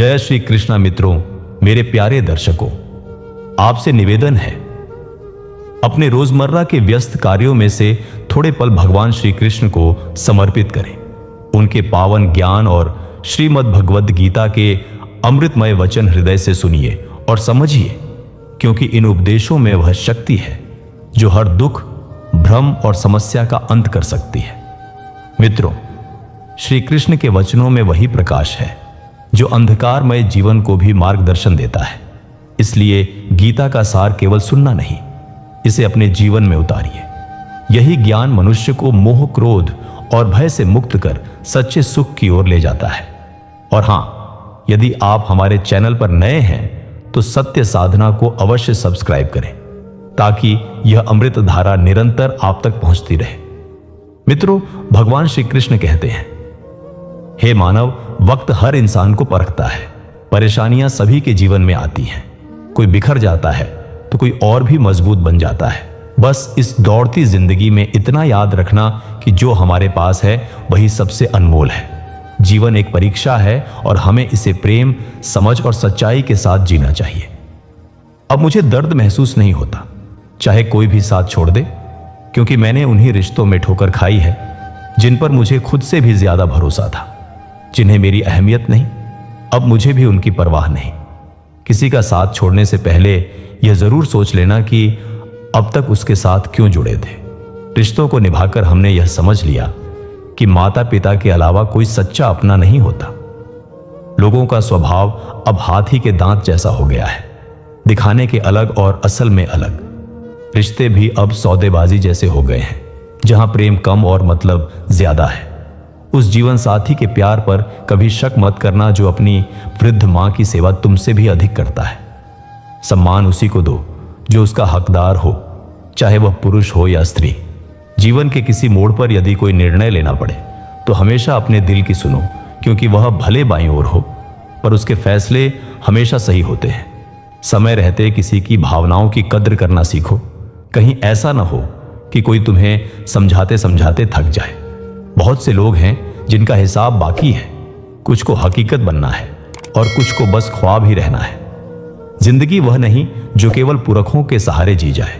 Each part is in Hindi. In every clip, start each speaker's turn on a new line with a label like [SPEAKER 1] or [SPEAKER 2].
[SPEAKER 1] जय श्री कृष्णा मित्रों, मेरे प्यारे दर्शकों, आपसे निवेदन है, अपने रोजमर्रा के व्यस्त कार्यों में से थोड़े पल भगवान श्री कृष्ण को समर्पित करें। उनके पावन ज्ञान और श्रीमद् भगवद गीता के अमृतमय वचन हृदय से सुनिए और समझिए, क्योंकि इन उपदेशों में वह शक्ति है जो हर दुख, भ्रम और समस्या का अंत कर सकती है। मित्रों, श्री कृष्ण के वचनों में वही प्रकाश है जो अंधकारमय जीवन को भी मार्गदर्शन देता है। इसलिए गीता का सार केवल सुनना नहीं, इसे अपने जीवन में उतारिए। यही ज्ञान मनुष्य को मोह, क्रोध और भय से मुक्त कर सच्चे सुख की ओर ले जाता है। और हां, यदि आप हमारे चैनल पर नए हैं तो सत्य साधना को अवश्य सब्सक्राइब करें, ताकि यह अमृत धारा निरंतर आप तक पहुंचती रहे। मित्रों, भगवान श्री कृष्ण कहते हैं, हे मानव, वक्त हर इंसान को परखता है। परेशानियां सभी के जीवन में आती हैं। कोई बिखर जाता है तो कोई और भी मजबूत बन जाता है। बस इस दौड़ती जिंदगी में इतना याद रखना कि जो हमारे पास है वही सबसे अनमोल है। जीवन एक परीक्षा है और हमें इसे प्रेम, समझ और सच्चाई के साथ जीना चाहिए। अब मुझे दर्द महसूस नहीं होता, चाहे कोई भी साथ छोड़ दे, क्योंकि मैंने उन्हीं रिश्तों में ठोकर खाई है जिन पर मुझे खुद से भी ज्यादा भरोसा था, जिन्हें मेरी अहमियत नहीं, अब मुझे भी उनकी परवाह नहीं। किसी का साथ छोड़ने से पहले यह जरूर सोच लेना कि अब तक उसके साथ क्यों जुड़े थे। रिश्तों को निभाकर हमने यह समझ लिया कि माता पिता के अलावा कोई सच्चा अपना नहीं होता। लोगों का स्वभाव अब हाथी के दांत जैसा हो गया है, दिखाने के अलग और असल में अलग। रिश्ते भी अब सौदेबाजी जैसे हो गए हैं, जहां प्रेम कम और मतलब ज्यादा है। उस जीवन साथी के प्यार पर कभी शक मत करना जो अपनी वृद्ध मां की सेवा तुमसे भी अधिक करता है। सम्मान उसी को दो जो उसका हकदार हो, चाहे वह पुरुष हो या स्त्री। जीवन के किसी मोड़ पर यदि कोई निर्णय लेना पड़े तो हमेशा अपने दिल की सुनो, क्योंकि वह भले बाईं ओर हो पर उसके फैसले हमेशा सही होते हैं। समय रहते किसी की भावनाओं की कद्र करना सीखो। कहीं ऐसा ना हो कि कोई तुम्हें समझाते समझाते थक जाए। बहुत से लोग हैं जिनका हिसाब बाकी है। कुछ को हकीकत बनना है और कुछ को बस ख्वाब ही रहना है। जिंदगी वह नहीं जो केवल पुरखों के सहारे जी जाए,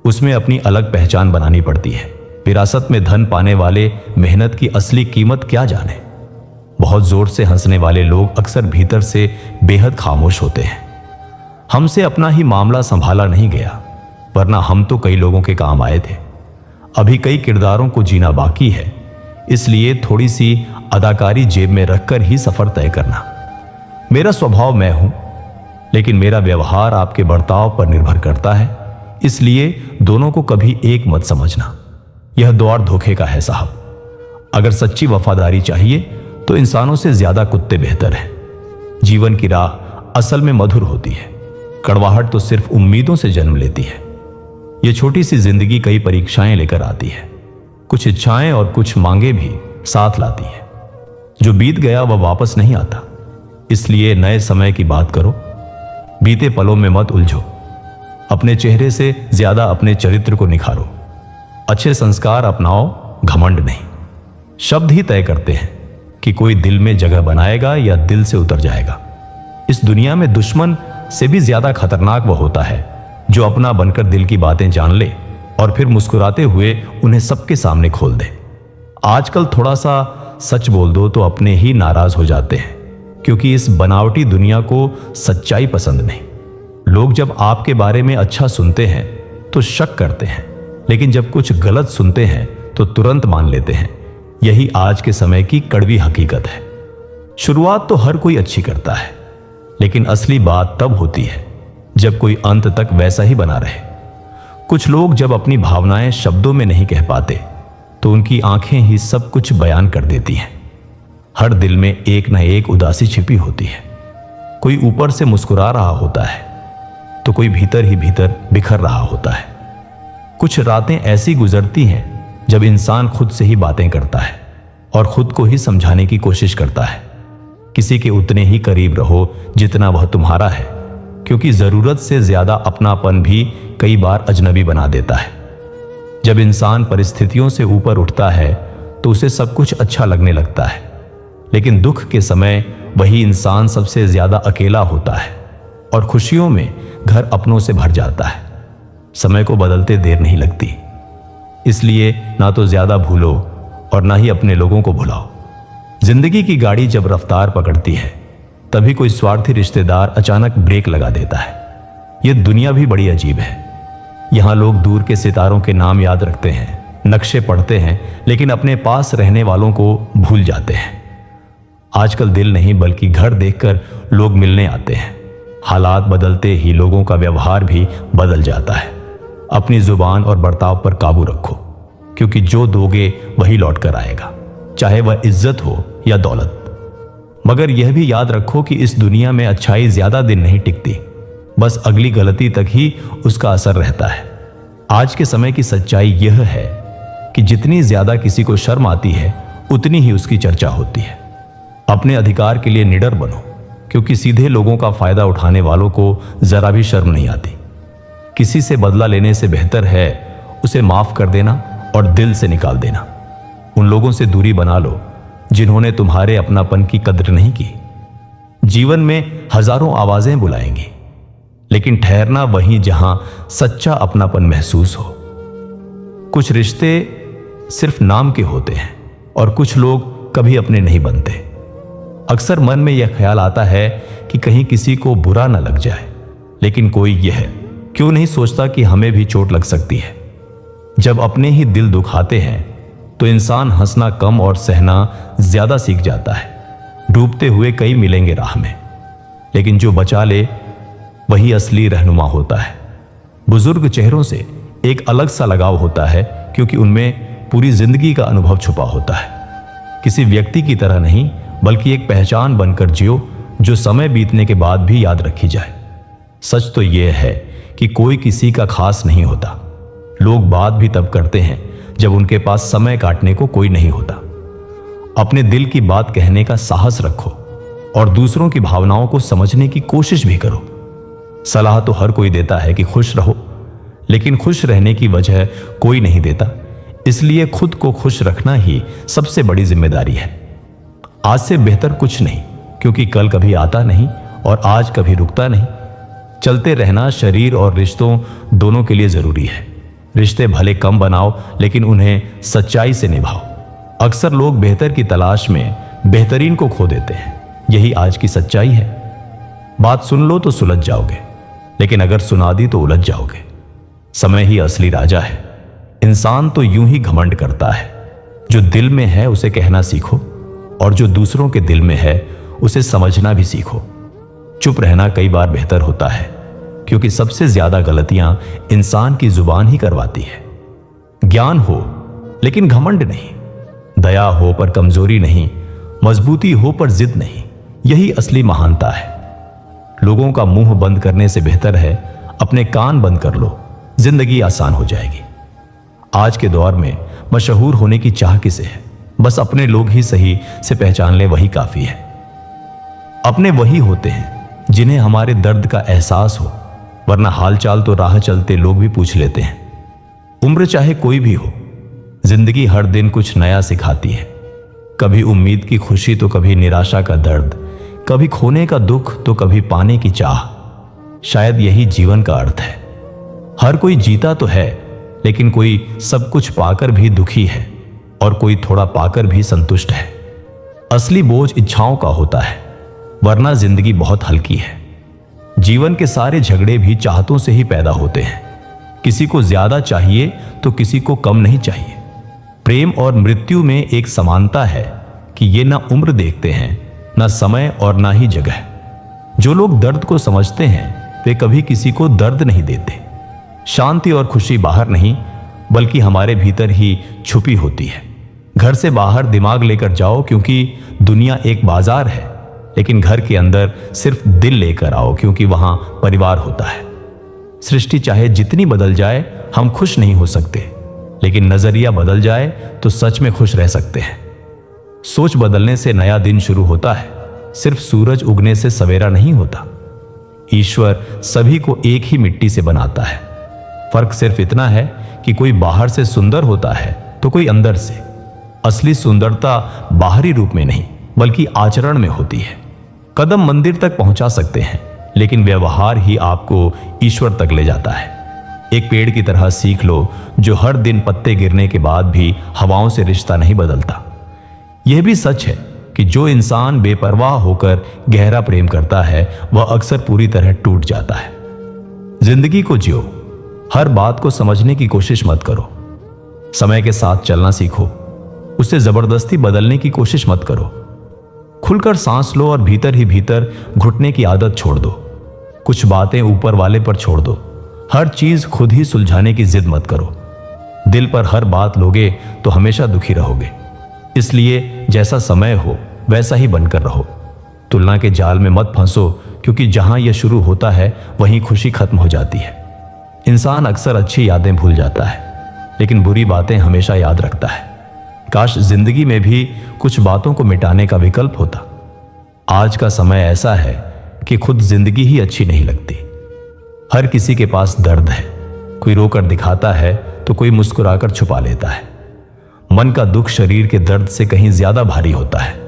[SPEAKER 1] उसमें अपनी अलग पहचान बनानी पड़ती है। विरासत में धन पाने वाले मेहनत की असली कीमत क्या जाने। बहुत जोर से हंसने वाले लोग अक्सर भीतर से बेहद खामोश होते हैं। हमसे अपना ही मामला संभाला नहीं गया, वरना हम तो कई लोगों के काम आए थे। अभी कई किरदारों को जीना बाकी है, इसलिए थोड़ी सी अदाकारी जेब में रखकर ही सफर तय करना। मेरा स्वभाव मैं हूं, लेकिन मेरा व्यवहार आपके बर्ताव पर निर्भर करता है, इसलिए दोनों को कभी एक मत समझना। यह दौर धोखे का है साहब। अगर सच्ची वफादारी चाहिए तो इंसानों से ज्यादा कुत्ते बेहतर हैं। जीवन की राह असल में मधुर होती है, कड़वाहट तो सिर्फ उम्मीदों से जन्म लेती है। यह छोटी सी जिंदगी कई परीक्षाएं लेकर आती है, कुछ इच्छाएं और कुछ मांगे भी साथ लाती है। जो बीत गया वह वापस नहीं आता, इसलिए नए समय की बात करो। बीते पलों में मत उलझो। अपने चेहरे से ज्यादा अपने चरित्र को निखारो। अच्छे संस्कार अपनाओ, घमंड नहीं। शब्द ही तय करते हैं कि कोई दिल में जगह बनाएगा या दिल से उतर जाएगा। इस दुनिया में दुश्मन से भी ज्यादा खतरनाक वह होता है जो अपना बनकर दिल की बातें जान ले और फिर मुस्कुराते हुए उन्हें सबके सामने खोल दे। आजकल थोड़ा सा सच बोल दो तो अपने ही नाराज हो जाते हैं, क्योंकि इस बनावटी दुनिया को सच्चाई पसंद नहीं। लोग जब आपके बारे में अच्छा सुनते हैं तो शक करते हैं, लेकिन जब कुछ गलत सुनते हैं तो तुरंत मान लेते हैं। यही आज के समय की कड़वी हकीकत है। शुरुआत तो हर कोई अच्छी करता है, लेकिन असली बात तब होती है जब कोई अंत तक वैसा ही बना रहे। कुछ लोग जब अपनी भावनाएं शब्दों में नहीं कह पाते तो उनकी आंखें ही सब कुछ बयान कर देती हैं। हर दिल में एक न एक उदासी छिपी होती है। कोई ऊपर से मुस्कुरा रहा होता है तो कोई भीतर ही भीतर बिखर रहा होता है। कुछ रातें ऐसी गुजरती हैं जब इंसान खुद से ही बातें करता है और खुद को ही समझाने की कोशिश करता है। किसी के उतने ही करीब रहो जितना वह तुम्हारा है, क्योंकि जरूरत से ज्यादा अपनापन भी कई बार अजनबी बना देता है। जब इंसान परिस्थितियों से ऊपर उठता है तो उसे सब कुछ अच्छा लगने लगता है, लेकिन दुख के समय वही इंसान सबसे ज्यादा अकेला होता है और खुशियों में घर अपनों से भर जाता है। समय को बदलते देर नहीं लगती, इसलिए ना तो ज्यादा भूलो और ना ही अपने लोगों को भुलाओ। जिंदगी की गाड़ी जब रफ्तार पकड़ती है तभी कोई स्वार्थी रिश्तेदार अचानक ब्रेक लगा देता है। यह दुनिया भी बड़ी अजीब है। यहां लोग दूर के सितारों के नाम याद रखते हैं, नक्शे पढ़ते हैं, लेकिन अपने पास रहने वालों को भूल जाते हैं। आजकल दिल नहीं बल्कि घर देखकर लोग मिलने आते हैं। हालात बदलते ही लोगों का व्यवहार भी बदल जाता है। अपनी जुबान और बर्ताव पर काबू रखो, क्योंकि जो दोगे वही लौट कर आएगा, चाहे वह इज्जत हो या दौलत। मगर यह भी याद रखो कि इस दुनिया में अच्छाई ज्यादा दिन नहीं टिकती, बस अगली गलती तक ही उसका असर रहता है। आज के समय की सच्चाई यह है कि जितनी ज्यादा किसी को शर्म आती है उतनी ही उसकी चर्चा होती है। अपने अधिकार के लिए निडर बनो, क्योंकि सीधे लोगों का फायदा उठाने वालों को जरा भी शर्म नहीं आती। किसी से बदला लेने से बेहतर है उसे माफ कर देना और दिल से निकाल देना। उन लोगों से दूरी बना लो जिन्होंने तुम्हारे अपनापन की कद्र नहीं की। जीवन में हजारों आवाजें बुलाएंगी, लेकिन ठहरना वहीं जहां सच्चा अपनापन महसूस हो। कुछ रिश्ते सिर्फ नाम के होते हैं और कुछ लोग कभी अपने नहीं बनते। अक्सर मन में यह ख्याल आता है कि कहीं किसी को बुरा न लग जाए, लेकिन कोई यह क्यों नहीं सोचता कि हमें भी चोट लग सकती है। जब अपने ही दिल दुखाते हैं तो इंसान हंसना कम और सहना ज्यादा सीख जाता है। डूबते हुए कई मिलेंगे राह में, लेकिन जो बचा ले वही असली रहनुमा होता है। बुजुर्ग चेहरों से एक अलग सा लगाव होता है, क्योंकि उनमें पूरी जिंदगी का अनुभव छुपा होता है। किसी व्यक्ति की तरह नहीं, बल्कि एक पहचान बनकर जियो जो समय बीतने के बाद भी याद रखी जाए। सच तो यह है कि कोई किसी का खास नहीं होता। लोग बात भी तब करते हैं जब उनके पास समय काटने को कोई नहीं होता। अपने दिल की बात कहने का साहस रखो और दूसरों की भावनाओं को समझने की कोशिश भी करो। सलाह तो हर कोई देता है कि खुश रहो, लेकिन खुश रहने की वजह कोई नहीं देता। इसलिए खुद को खुश रखना ही सबसे बड़ी जिम्मेदारी है। आज से बेहतर कुछ नहीं, क्योंकि कल कभी आता नहीं और आज कभी रुकता नहीं। चलते रहना शरीर और रिश्तों दोनों के लिए जरूरी है। रिश्ते भले कम बनाओ, लेकिन उन्हें सच्चाई से निभाओ। अक्सर लोग बेहतर की तलाश में बेहतरीन को खो देते हैं। यही आज की सच्चाई है। बात सुन लो तो सुलझ जाओगे, लेकिन अगर सुना दी तो उलझ जाओगे। समय ही असली राजा है। इंसान तो यूं ही घमंड करता है। जो दिल में है उसे कहना सीखो, और जो दूसरों के दिल में है उसे समझना भी सीखो। चुप रहना कई बार बेहतर होता है, क्योंकि सबसे ज्यादा गलतियां इंसान की जुबान ही करवाती है। ज्ञान हो लेकिन घमंड नहीं, दया हो पर कमजोरी नहीं, मजबूती हो पर जिद नहीं, यही असली महानता है। लोगों का मुंह बंद करने से बेहतर है अपने कान बंद कर लो, जिंदगी आसान हो जाएगी। आज के दौर में मशहूर होने की चाह किसे है? बस अपने लोग ही सही से पहचान ले, वही काफी है। अपने वही होते हैं जिन्हें हमारे दर्द का एहसास हो, वरना हालचाल तो राह चलते लोग भी पूछ लेते हैं। उम्र चाहे कोई भी हो, जिंदगी हर दिन कुछ नया सिखाती है। कभी उम्मीद की खुशी तो कभी निराशा का दर्द, कभी खोने का दुख तो कभी पाने की चाह। शायद यही जीवन का अर्थ है। हर कोई जीता तो है, लेकिन कोई सब कुछ पाकर भी दुखी है और कोई थोड़ा पाकर भी संतुष्ट है। असली बोझ इच्छाओं का होता है, वरना जिंदगी बहुत हल्की है। जीवन के सारे झगड़े भी चाहतों से ही पैदा होते हैं। किसी को ज्यादा चाहिए तो किसी को कम नहीं चाहिए। प्रेम और मृत्यु में एक समानता है कि ये ना उम्र देखते हैं, ना समय और ना ही जगह। जो लोग दर्द को समझते हैं वे कभी किसी को दर्द नहीं देते। शांति और खुशी बाहर नहीं, बल्कि हमारे भीतर ही छुपी होती है। घर से बाहर दिमाग लेकर जाओ, क्योंकि दुनिया एक बाजार है, लेकिन घर के अंदर सिर्फ दिल लेकर आओ, क्योंकि वहां परिवार होता है। सृष्टि चाहे जितनी बदल जाए, हम खुश नहीं हो सकते, लेकिन नजरिया बदल जाए तो सच में खुश रह सकते हैं। सोच बदलने से नया दिन शुरू होता है, सिर्फ सूरज उगने से सवेरा नहीं होता। ईश्वर सभी को एक ही मिट्टी से बनाता है। फर्क सिर्फ इतना है कि कोई बाहर से सुंदर होता है तो कोई अंदर से। असली सुंदरता बाहरी रूप में नहीं, बल्कि आचरण में होती है। कदम मंदिर तक पहुंचा सकते हैं, लेकिन व्यवहार ही आपको ईश्वर तक ले जाता है। एक पेड़ की तरह सीख लो जो हर दिन पत्ते गिरने के बाद भी हवाओं से रिश्ता नहीं बदलता। यह भी सच है कि जो इंसान बेपरवाह होकर गहरा प्रेम करता है वह अक्सर पूरी तरह टूट जाता है। जिंदगी को जियो, हर बात को समझने की कोशिश मत करो। समय के साथ चलना सीखो, उसे जबरदस्ती बदलने की कोशिश मत करो। खुलकर सांस लो और भीतर ही भीतर घुटने की आदत छोड़ दो। कुछ बातें ऊपर वाले पर छोड़ दो। हर चीज खुद ही सुलझाने की जिद मत करो। दिल पर हर बात लोगे तो हमेशा दुखी रहोगे। इसलिए जैसा समय हो वैसा ही बनकर रहो। तुलना के जाल में मत फंसो, क्योंकि जहां यह शुरू होता है वहीं खुशी खत्म हो जाती है। इंसान अक्सर अच्छी यादें भूल जाता है, लेकिन बुरी बातें हमेशा याद रखता है। काश जिंदगी में भी कुछ बातों को मिटाने का विकल्प होता। आज का समय ऐसा है कि खुद जिंदगी ही अच्छी नहीं लगती। हर किसी के पास दर्द है, कोई रोकर दिखाता है तो कोई मुस्कुराकर छुपा लेता है। मन का दुख शरीर के दर्द से कहीं ज्यादा भारी होता है।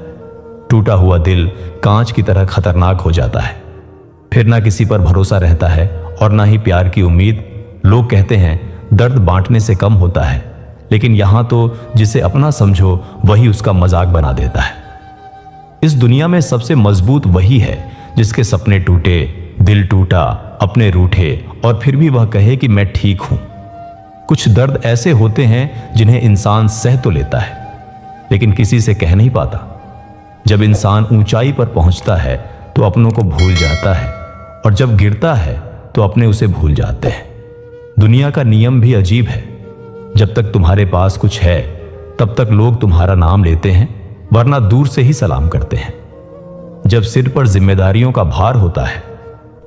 [SPEAKER 1] टूटा हुआ दिल कांच की तरह खतरनाक हो जाता है। फिर ना किसी पर भरोसा रहता है और ना ही प्यार की उम्मीद। लोग कहते हैं दर्द बांटने से कम होता है, लेकिन यहां तो जिसे अपना समझो वही उसका मजाक बना देता है। इस दुनिया में सबसे मजबूत वही है जिसके सपने टूटे, दिल टूटा, अपने रूठे और फिर भी वह कहे कि मैं ठीक हूं। कुछ दर्द ऐसे होते हैं जिन्हें इंसान सह तो लेता है, लेकिन किसी से कह नहीं पाता। जब इंसान ऊंचाई पर पहुंचता है तो अपनों को भूल जाता है, और जब गिरता है तो अपने उसे भूल जाते हैं। दुनिया का नियम भी अजीब है। जब तक तुम्हारे पास कुछ है तब तक लोग तुम्हारा नाम लेते हैं, वरना दूर से ही सलाम करते हैं। जब सिर पर जिम्मेदारियों का भार होता है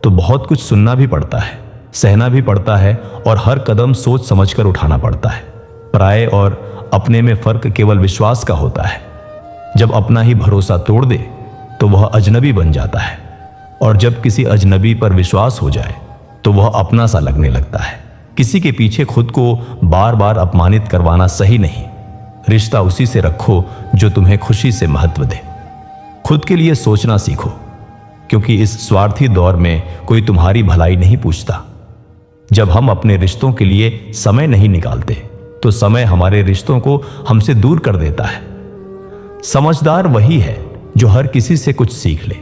[SPEAKER 1] तो बहुत कुछ सुनना भी पड़ता है, सहना भी पड़ता है और हर कदम सोच समझकर उठाना पड़ता है। पराये और अपने में फर्क केवल विश्वास का होता है। जब अपना ही भरोसा तोड़ दे तो वह अजनबी बन जाता है, और जब किसी अजनबी पर विश्वास हो जाए तो वह अपना सा लगने लगता है। किसी के पीछे खुद को बार बार अपमानित करवाना सही नहीं। रिश्ता उसी से रखो जो तुम्हें खुशी से महत्व दे। खुद के लिए सोचना सीखो, क्योंकि इस स्वार्थी दौर में कोई तुम्हारी भलाई नहीं पूछता। जब हम अपने रिश्तों के लिए समय नहीं निकालते तो समय हमारे रिश्तों को हमसे दूर कर देता है। समझदार वही है जो हर किसी से कुछ सीख ले।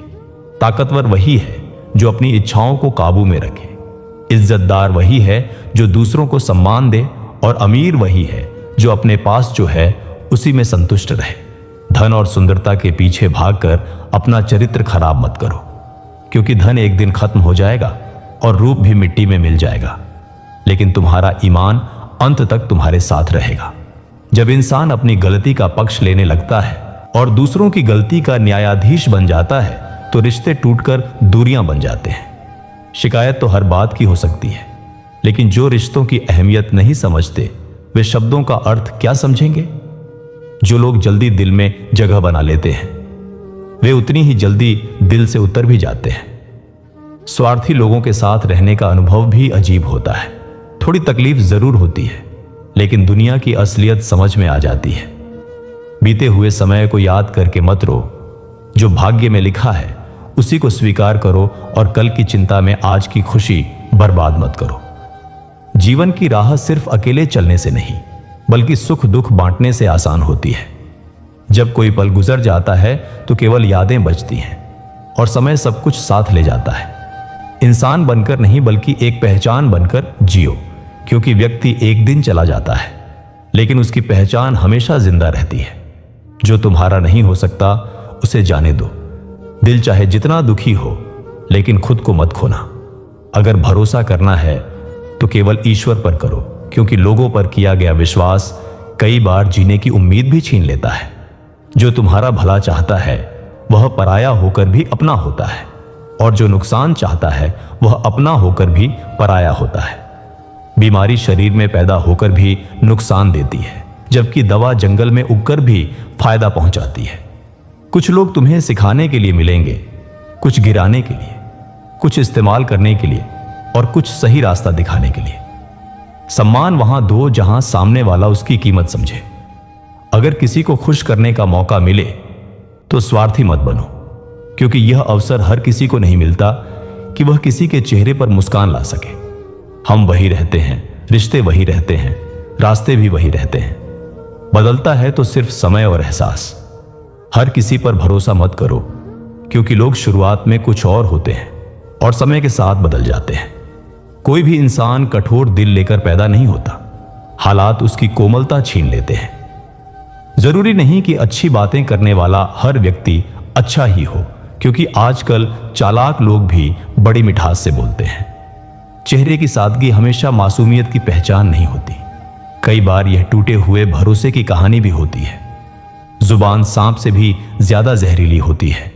[SPEAKER 1] ताकतवर वही है जो अपनी इच्छाओं को काबू में रखे। इज्जतदार वही है जो दूसरों को सम्मान दे, और अमीर वही है जो अपने पास जो है उसी में संतुष्ट रहे। धन और सुंदरता के पीछे भागकर अपना चरित्र खराब मत करो, क्योंकि धन एक दिन खत्म हो जाएगा और रूप भी मिट्टी में मिल जाएगा, लेकिन तुम्हारा ईमान अंत तक तुम्हारे साथ रहेगा। जब इंसान अपनी गलती का पक्ष लेने लगता है और दूसरों की गलती का न्यायाधीश बन जाता है तो रिश्ते टूटकर दूरियां बन जाते हैं। शिकायत तो हर बात की हो सकती है, लेकिन जो रिश्तों की अहमियत नहीं समझते वे शब्दों का अर्थ क्या समझेंगे। जो लोग जल्दी दिल में जगह बना लेते हैं वे उतनी ही जल्दी दिल से उतर भी जाते हैं। स्वार्थी लोगों के साथ रहने का अनुभव भी अजीब होता है। थोड़ी तकलीफ जरूर होती है, लेकिन दुनिया की असलियत समझ में आ जाती है। बीते हुए समय को याद करके मत रो। जो भाग्य में लिखा है उसी को स्वीकार करो, और कल की चिंता में आज की खुशी बर्बाद मत करो। जीवन की राह सिर्फ अकेले चलने से नहीं, बल्कि सुख दुख बांटने से आसान होती है। जब कोई पल गुजर जाता है तो केवल यादें बचती हैं, और समय सब कुछ साथ ले जाता है। इंसान बनकर नहीं, बल्कि एक पहचान बनकर जियो, क्योंकि व्यक्ति एक दिन चला जाता है, लेकिन उसकी पहचान हमेशा जिंदा रहती है। जो तुम्हारा नहीं हो सकता उसे जाने दो। दिल चाहे जितना दुखी हो, लेकिन खुद को मत खोना। अगर भरोसा करना है तो केवल ईश्वर पर करो, क्योंकि लोगों पर किया गया विश्वास कई बार जीने की उम्मीद भी छीन लेता है। जो तुम्हारा भला चाहता है वह पराया होकर भी अपना होता है, और जो नुकसान चाहता है वह अपना होकर भी पराया होता है। बीमारी शरीर में पैदा होकर भी नुकसान देती है, जबकि दवा जंगल में उगकर भी फायदा पहुंचाती है। कुछ लोग तुम्हें सिखाने के लिए मिलेंगे, कुछ गिराने के लिए, कुछ इस्तेमाल करने के लिए, और कुछ सही रास्ता दिखाने के लिए। सम्मान वहां दो जहां सामने वाला उसकी कीमत समझे। अगर किसी को खुश करने का मौका मिले तो स्वार्थी मत बनो। क्योंकि यह अवसर हर किसी को नहीं मिलता कि वह किसी के चेहरे पर मुस्कान ला सके। हम वही रहते हैं, रिश्ते वही रहते हैं, रास्ते भी वही रहते हैं। बदलता है तो सिर्फ समय और एहसास। हर किसी पर भरोसा मत करो, क्योंकि लोग शुरुआत में कुछ और होते हैं और समय के साथ बदल जाते हैं। कोई भी इंसान कठोर दिल लेकर पैदा नहीं होता, हालात उसकी कोमलता छीन लेते हैं। जरूरी नहीं कि अच्छी बातें करने वाला हर व्यक्ति अच्छा ही हो, क्योंकि आजकल चालाक लोग भी बड़ी मिठास से बोलते हैं। चेहरे की सादगी हमेशा मासूमियत की पहचान नहीं होती। कई बार यह टूटे हुए भरोसे की कहानी भी होती है। जुबान सांप से भी ज्यादा जहरीली होती है।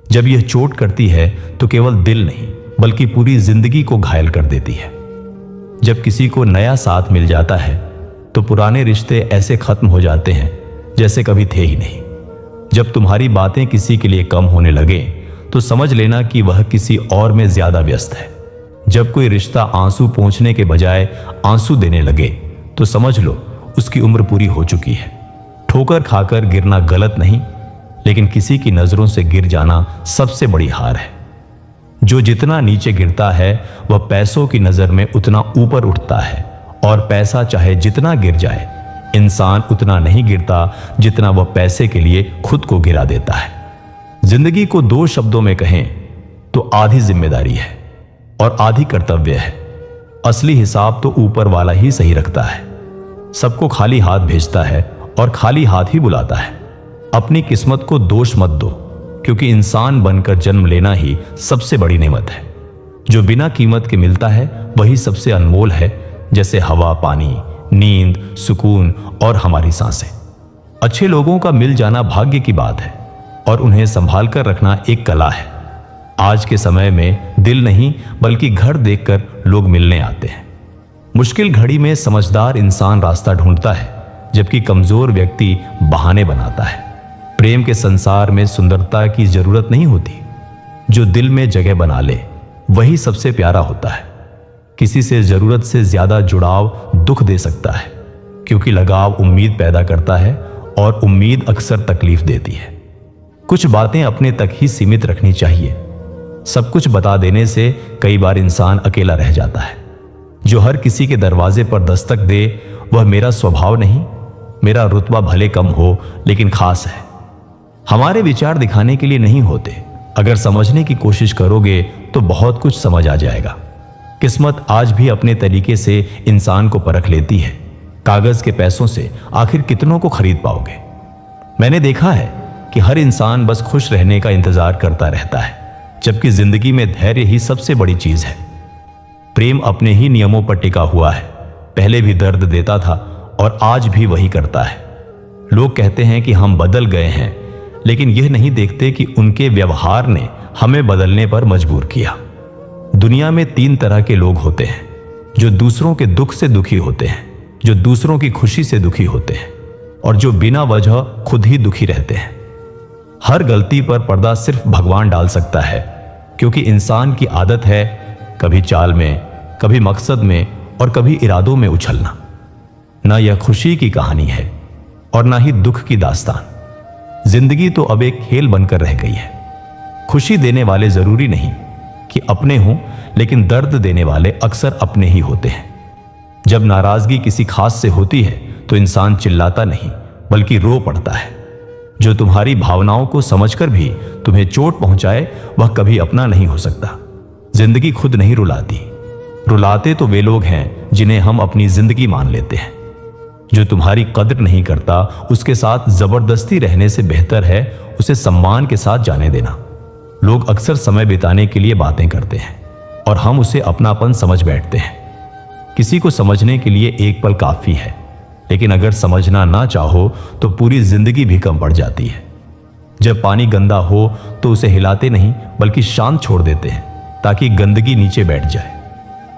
[SPEAKER 1] जब यह चोट करती है तो केवल दिल नहीं बल्कि पूरी जिंदगी को घायल कर देती है। जब किसी को नया साथ मिल जाता है तो पुराने रिश्ते ऐसे खत्म हो जाते हैं जैसे कभी थे ही नहीं। जब तुम्हारी बातें किसी के लिए कम होने लगे तो समझ लेना कि वह किसी और में ज्यादा व्यस्त है। जब कोई रिश्ता आंसू पोंछने के बजाय आंसू देने लगे तो समझ लो उसकी उम्र पूरी हो चुकी है। ठोकर खाकर गिरना गलत नहीं, लेकिन किसी की नजरों से गिर जाना सबसे बड़ी हार है। जो जितना नीचे गिरता है वह पैसों की नजर में उतना ऊपर उठता है, और पैसा चाहे जितना गिर जाए, इंसान उतना नहीं गिरता जितना वह पैसे के लिए खुद को गिरा देता है। जिंदगी को दो शब्दों में कहें तो आधी जिम्मेदारी है और आधी कर्तव्य है। असली हिसाब तो ऊपर वाला ही सही रखता है। सबको खाली हाथ भेजता है और खाली हाथ ही बुलाता है। अपनी किस्मत को दोष मत दो, क्योंकि इंसान बनकर जन्म लेना ही सबसे बड़ी नेमत है। जो बिना कीमत के मिलता है वही सबसे अनमोल है, जैसे हवा, पानी, नींद, सुकून और हमारी सांसें। अच्छे लोगों का मिल जाना भाग्य की बात है और उन्हें संभाल कर रखना एक कला है। आज के समय में दिल नहीं बल्कि घर देखकर लोग मिलने आते हैं। मुश्किल घड़ी में समझदार इंसान रास्ता ढूंढता है, जबकि कमजोर व्यक्ति बहाने बनाता है। प्रेम के संसार में सुंदरता की जरूरत नहीं होती। जो दिल में जगह बना ले वही सबसे प्यारा होता है। किसी से जरूरत से ज्यादा जुड़ाव दुख दे सकता है, क्योंकि लगाव उम्मीद पैदा करता है और उम्मीद अक्सर तकलीफ देती है। कुछ बातें अपने तक ही सीमित रखनी चाहिए। सब कुछ बता देने से कई बार इंसान अकेला रह जाता है। जो हर किसी के दरवाजे पर दस्तक दे वह मेरा स्वभाव नहीं, मेरा रुतबा भले कम हो लेकिन खास है। हमारे विचार दिखाने के लिए नहीं होते। अगर समझने की कोशिश करोगे तो बहुत कुछ समझ आ जाएगा। किस्मत आज भी अपने तरीके से इंसान को परख लेती है। कागज के पैसों से आखिर कितनों को खरीद पाओगे। मैंने देखा है कि हर इंसान बस खुश रहने का इंतजार करता रहता है, जबकि जिंदगी में धैर्य ही सबसे बड़ी चीज है। प्रेम अपने ही नियमों पर टिका हुआ है। पहले भी दर्द देता था और आज भी वही करता है। लोग कहते हैं कि हम बदल गए हैं, लेकिन यह नहीं देखते कि उनके व्यवहार ने हमें बदलने पर मजबूर किया। दुनिया में 3 तरह के लोग होते हैं, जो दूसरों के दुख से दुखी होते हैं, जो दूसरों की खुशी से दुखी होते हैं, और जो बिना वजह खुद ही दुखी रहते हैं। हर गलती पर पर्दा सिर्फ भगवान डाल सकता है, क्योंकि इंसान की आदत है कभी चाल में, कभी मकसद में और कभी इरादों में उछलना। ना यह खुशी की कहानी है और ना ही दुख की दास्तान। जिंदगी तो अब एक खेल बनकर रह गई है। खुशी देने वाले जरूरी नहीं कि अपने हों, लेकिन दर्द देने वाले अक्सर अपने ही होते हैं। जब नाराजगी किसी खास से होती है तो इंसान चिल्लाता नहीं बल्कि रो पड़ता है। जो तुम्हारी भावनाओं को समझकर भी तुम्हें चोट पहुंचाए वह कभी अपना नहीं हो सकता। जिंदगी खुद नहीं रुलाती। रुलाते तो वे लोग हैं जिन्हें हम अपनी जिंदगी मान लेते हैं। जो तुम्हारी कदर नहीं करता उसके साथ जबरदस्ती रहने से बेहतर है उसे सम्मान के साथ जाने देना। लोग अक्सर समय बिताने के लिए बातें करते हैं और हम उसे अपनापन समझ बैठते हैं। किसी को समझने के लिए एक पल काफी है, लेकिन अगर समझना ना चाहो तो पूरी जिंदगी भी कम पड़ जाती है। जब पानी गंदा हो तो उसे हिलाते नहीं बल्कि शांत छोड़ देते हैं ताकि गंदगी नीचे बैठ जाए।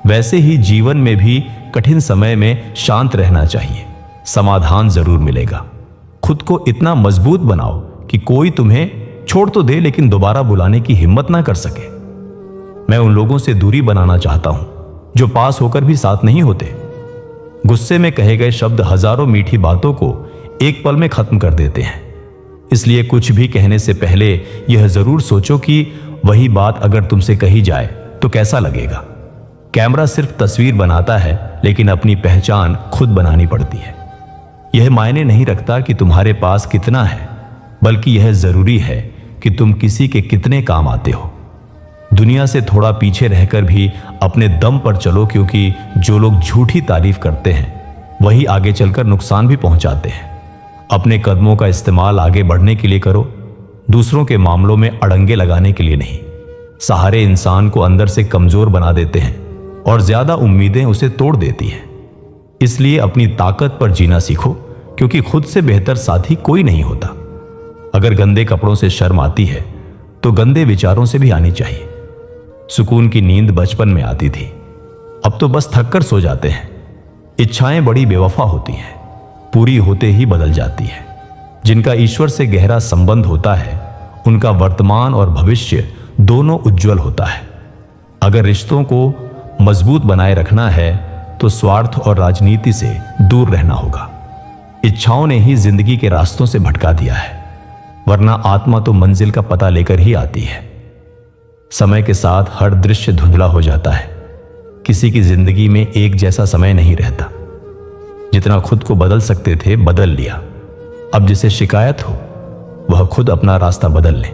[SPEAKER 1] वैसे ही जीवन में भी कठिन समय में शांत रहना चाहिए। समाधान जरूर मिलेगा। खुद को इतना मजबूत बनाओ कि कोई तुम्हें छोड़ तो दे लेकिन दोबारा बुलाने की हिम्मत ना कर सके। मैं उन लोगों से दूरी बनाना चाहता हूं जो पास होकर भी साथ नहीं होते। गुस्से में कहे गए शब्द हजारों मीठी बातों को एक पल में खत्म कर देते हैं। इसलिए कुछ भी कहने से पहले यह जरूर सोचो कि वही बात अगर तुमसे कही जाए तो कैसा लगेगा। कैमरा सिर्फ तस्वीर बनाता है, लेकिन अपनी पहचान खुद बनानी पड़ती है। यह मायने नहीं रखता कि तुम्हारे पास कितना है, बल्कि यह जरूरी है कि तुम किसी के कितने काम आते हो। दुनिया से थोड़ा पीछे रहकर भी अपने दम पर चलो, क्योंकि जो लोग झूठी तारीफ करते हैं वही आगे चलकर नुकसान भी पहुंचाते हैं। अपने कदमों का इस्तेमाल आगे बढ़ने के लिए करो, दूसरों के मामलों में अड़ंगे लगाने के लिए नहीं। सहारे इंसान को अंदर से कमजोर बना देते हैं और ज्यादा उम्मीदें उसे तोड़ देती हैं। इसलिए अपनी ताकत पर जीना सीखो, क्योंकि खुद से बेहतर साथी कोई नहीं होता। अगर गंदे कपड़ों से शर्म आती है तो गंदे विचारों से भी आनी चाहिए। सुकून की नींद बचपन में आती थी, अब तो बस थककर सो जाते हैं। इच्छाएं बड़ी बेवफा होती हैं, पूरी होते ही बदल जाती है। जिनका ईश्वर से गहरा संबंध होता है उनका वर्तमान और भविष्य दोनों उज्जवल होता है। अगर रिश्तों को मजबूत बनाए रखना है तो स्वार्थ और राजनीति से दूर रहना होगा। इच्छाओं ने ही जिंदगी के रास्तों से भटका दिया है, वरना आत्मा तो मंजिल का पता लेकर ही आती है। समय के साथ हर दृश्य धुंधला हो जाता है। किसी की जिंदगी में एक जैसा समय नहीं रहता। जितना खुद को बदल सकते थे बदल लिया। अब जिसे शिकायत हो वह खुद अपना रास्ता बदल ले।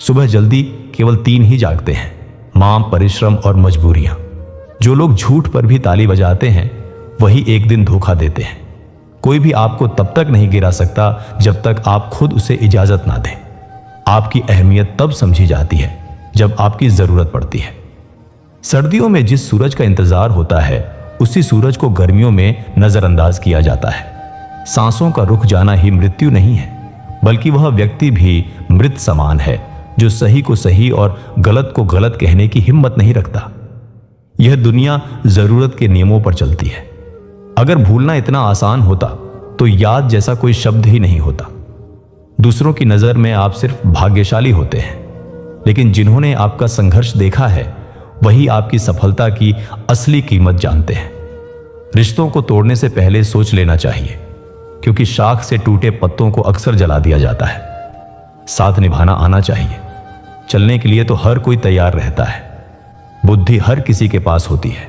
[SPEAKER 1] सुबह जल्दी केवल 3 ही जागते हैं, मां, परिश्रम और मजबूरियां। जो लोग झूठ पर भी ताली बजाते हैं वही एक दिन धोखा देते हैं। कोई भी आपको तब तक नहीं गिरा सकता जब तक आप खुद उसे इजाजत ना दें। आपकी अहमियत तब समझी जाती है जब आपकी जरूरत पड़ती है। सर्दियों में जिस सूरज का इंतजार होता है उसी सूरज को गर्मियों में नजरअंदाज किया जाता है। सांसों का रुक जाना ही मृत्यु नहीं है, बल्कि वह व्यक्ति भी मृत समान है जो सही को सही और गलत को गलत कहने की हिम्मत नहीं रखता। यह दुनिया जरूरत के नियमों पर चलती है। अगर भूलना इतना आसान होता तो याद जैसा कोई शब्द ही नहीं होता। दूसरों की नजर में आप सिर्फ भाग्यशाली होते हैं, लेकिन जिन्होंने आपका संघर्ष देखा है वही आपकी सफलता की असली कीमत जानते हैं। रिश्तों को तोड़ने से पहले सोच लेना चाहिए, क्योंकि शाख से टूटे पत्तों को अक्सर जला दिया जाता है। साथ निभाना आना चाहिए। चलने के लिए तो हर कोई तैयार रहता है। बुद्धि हर किसी के पास होती है,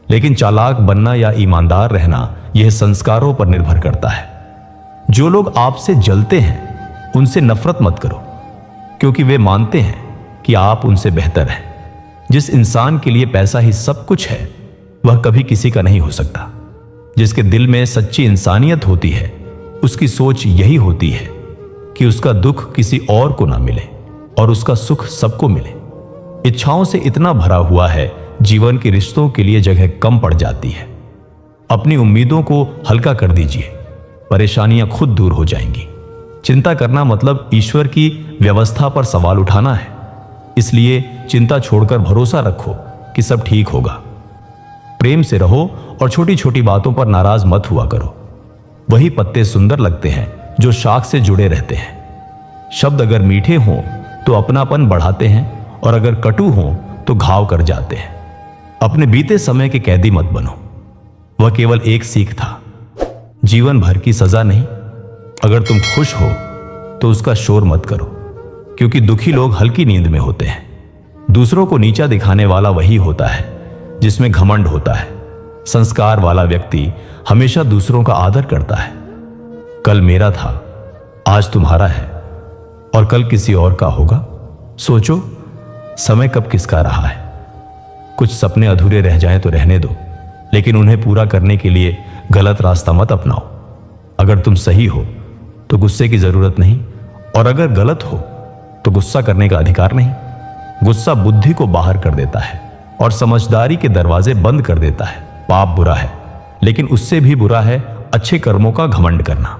[SPEAKER 1] लेकिन चालाक बनना या ईमानदार रहना यह संस्कारों पर निर्भर करता है। जो लोग आपसे जलते हैं उनसे नफरत मत करो, क्योंकि वे मानते हैं कि आप उनसे बेहतर हैं। जिस इंसान के लिए पैसा ही सब कुछ है वह कभी किसी का नहीं हो सकता। जिसके दिल में सच्ची इंसानियत होती है उसकी सोच यही होती है कि उसका दुख किसी और को ना मिले और उसका सुख सबको मिले। इच्छाओं से इतना भरा हुआ है, जीवन के रिश्तों के लिए जगह कम पड़ जाती है। अपनी उम्मीदों को हल्का कर दीजिए, परेशानियां खुद दूर हो जाएंगी। चिंता करना मतलब ईश्वर की व्यवस्था पर सवाल उठाना है। इसलिए चिंता छोड़कर भरोसा रखो कि सब ठीक होगा। प्रेम से रहो और छोटी छोटी बातों पर नाराज मत हुआ करो। वही पत्ते सुंदर लगते हैं जो शाख से जुड़े रहते हैं। शब्द अगर मीठे हों तो अपनापन बढ़ाते हैं, और अगर कटु हों तो घाव कर जाते हैं। अपने बीते समय के कैदी मत बनो। वह केवल एक सीख था, जीवन भर की सजा नहीं। अगर तुम खुश हो तो उसका शोर मत करो, क्योंकि दुखी लोग हल्की नींद में होते हैं। दूसरों को नीचा दिखाने वाला वही होता है जिसमें घमंड होता है। संस्कार वाला व्यक्ति हमेशा दूसरों का आदर करता है। कल मेरा था, आज तुम्हारा है, और कल किसी और का होगा। सोचो, समय कब किसका रहा है। कुछ सपने अधूरे रह जाएं तो रहने दो, लेकिन उन्हें पूरा करने के लिए गलत रास्ता मत अपनाओ। अगर तुम सही हो तो गुस्से की जरूरत नहीं, और अगर गलत हो तो गुस्सा करने का अधिकार नहीं। गुस्सा बुद्धि को बाहर कर देता है और समझदारी के दरवाजे बंद कर देता है। पाप बुरा है, लेकिन उससे भी बुरा है अच्छे कर्मों का घमंड करना।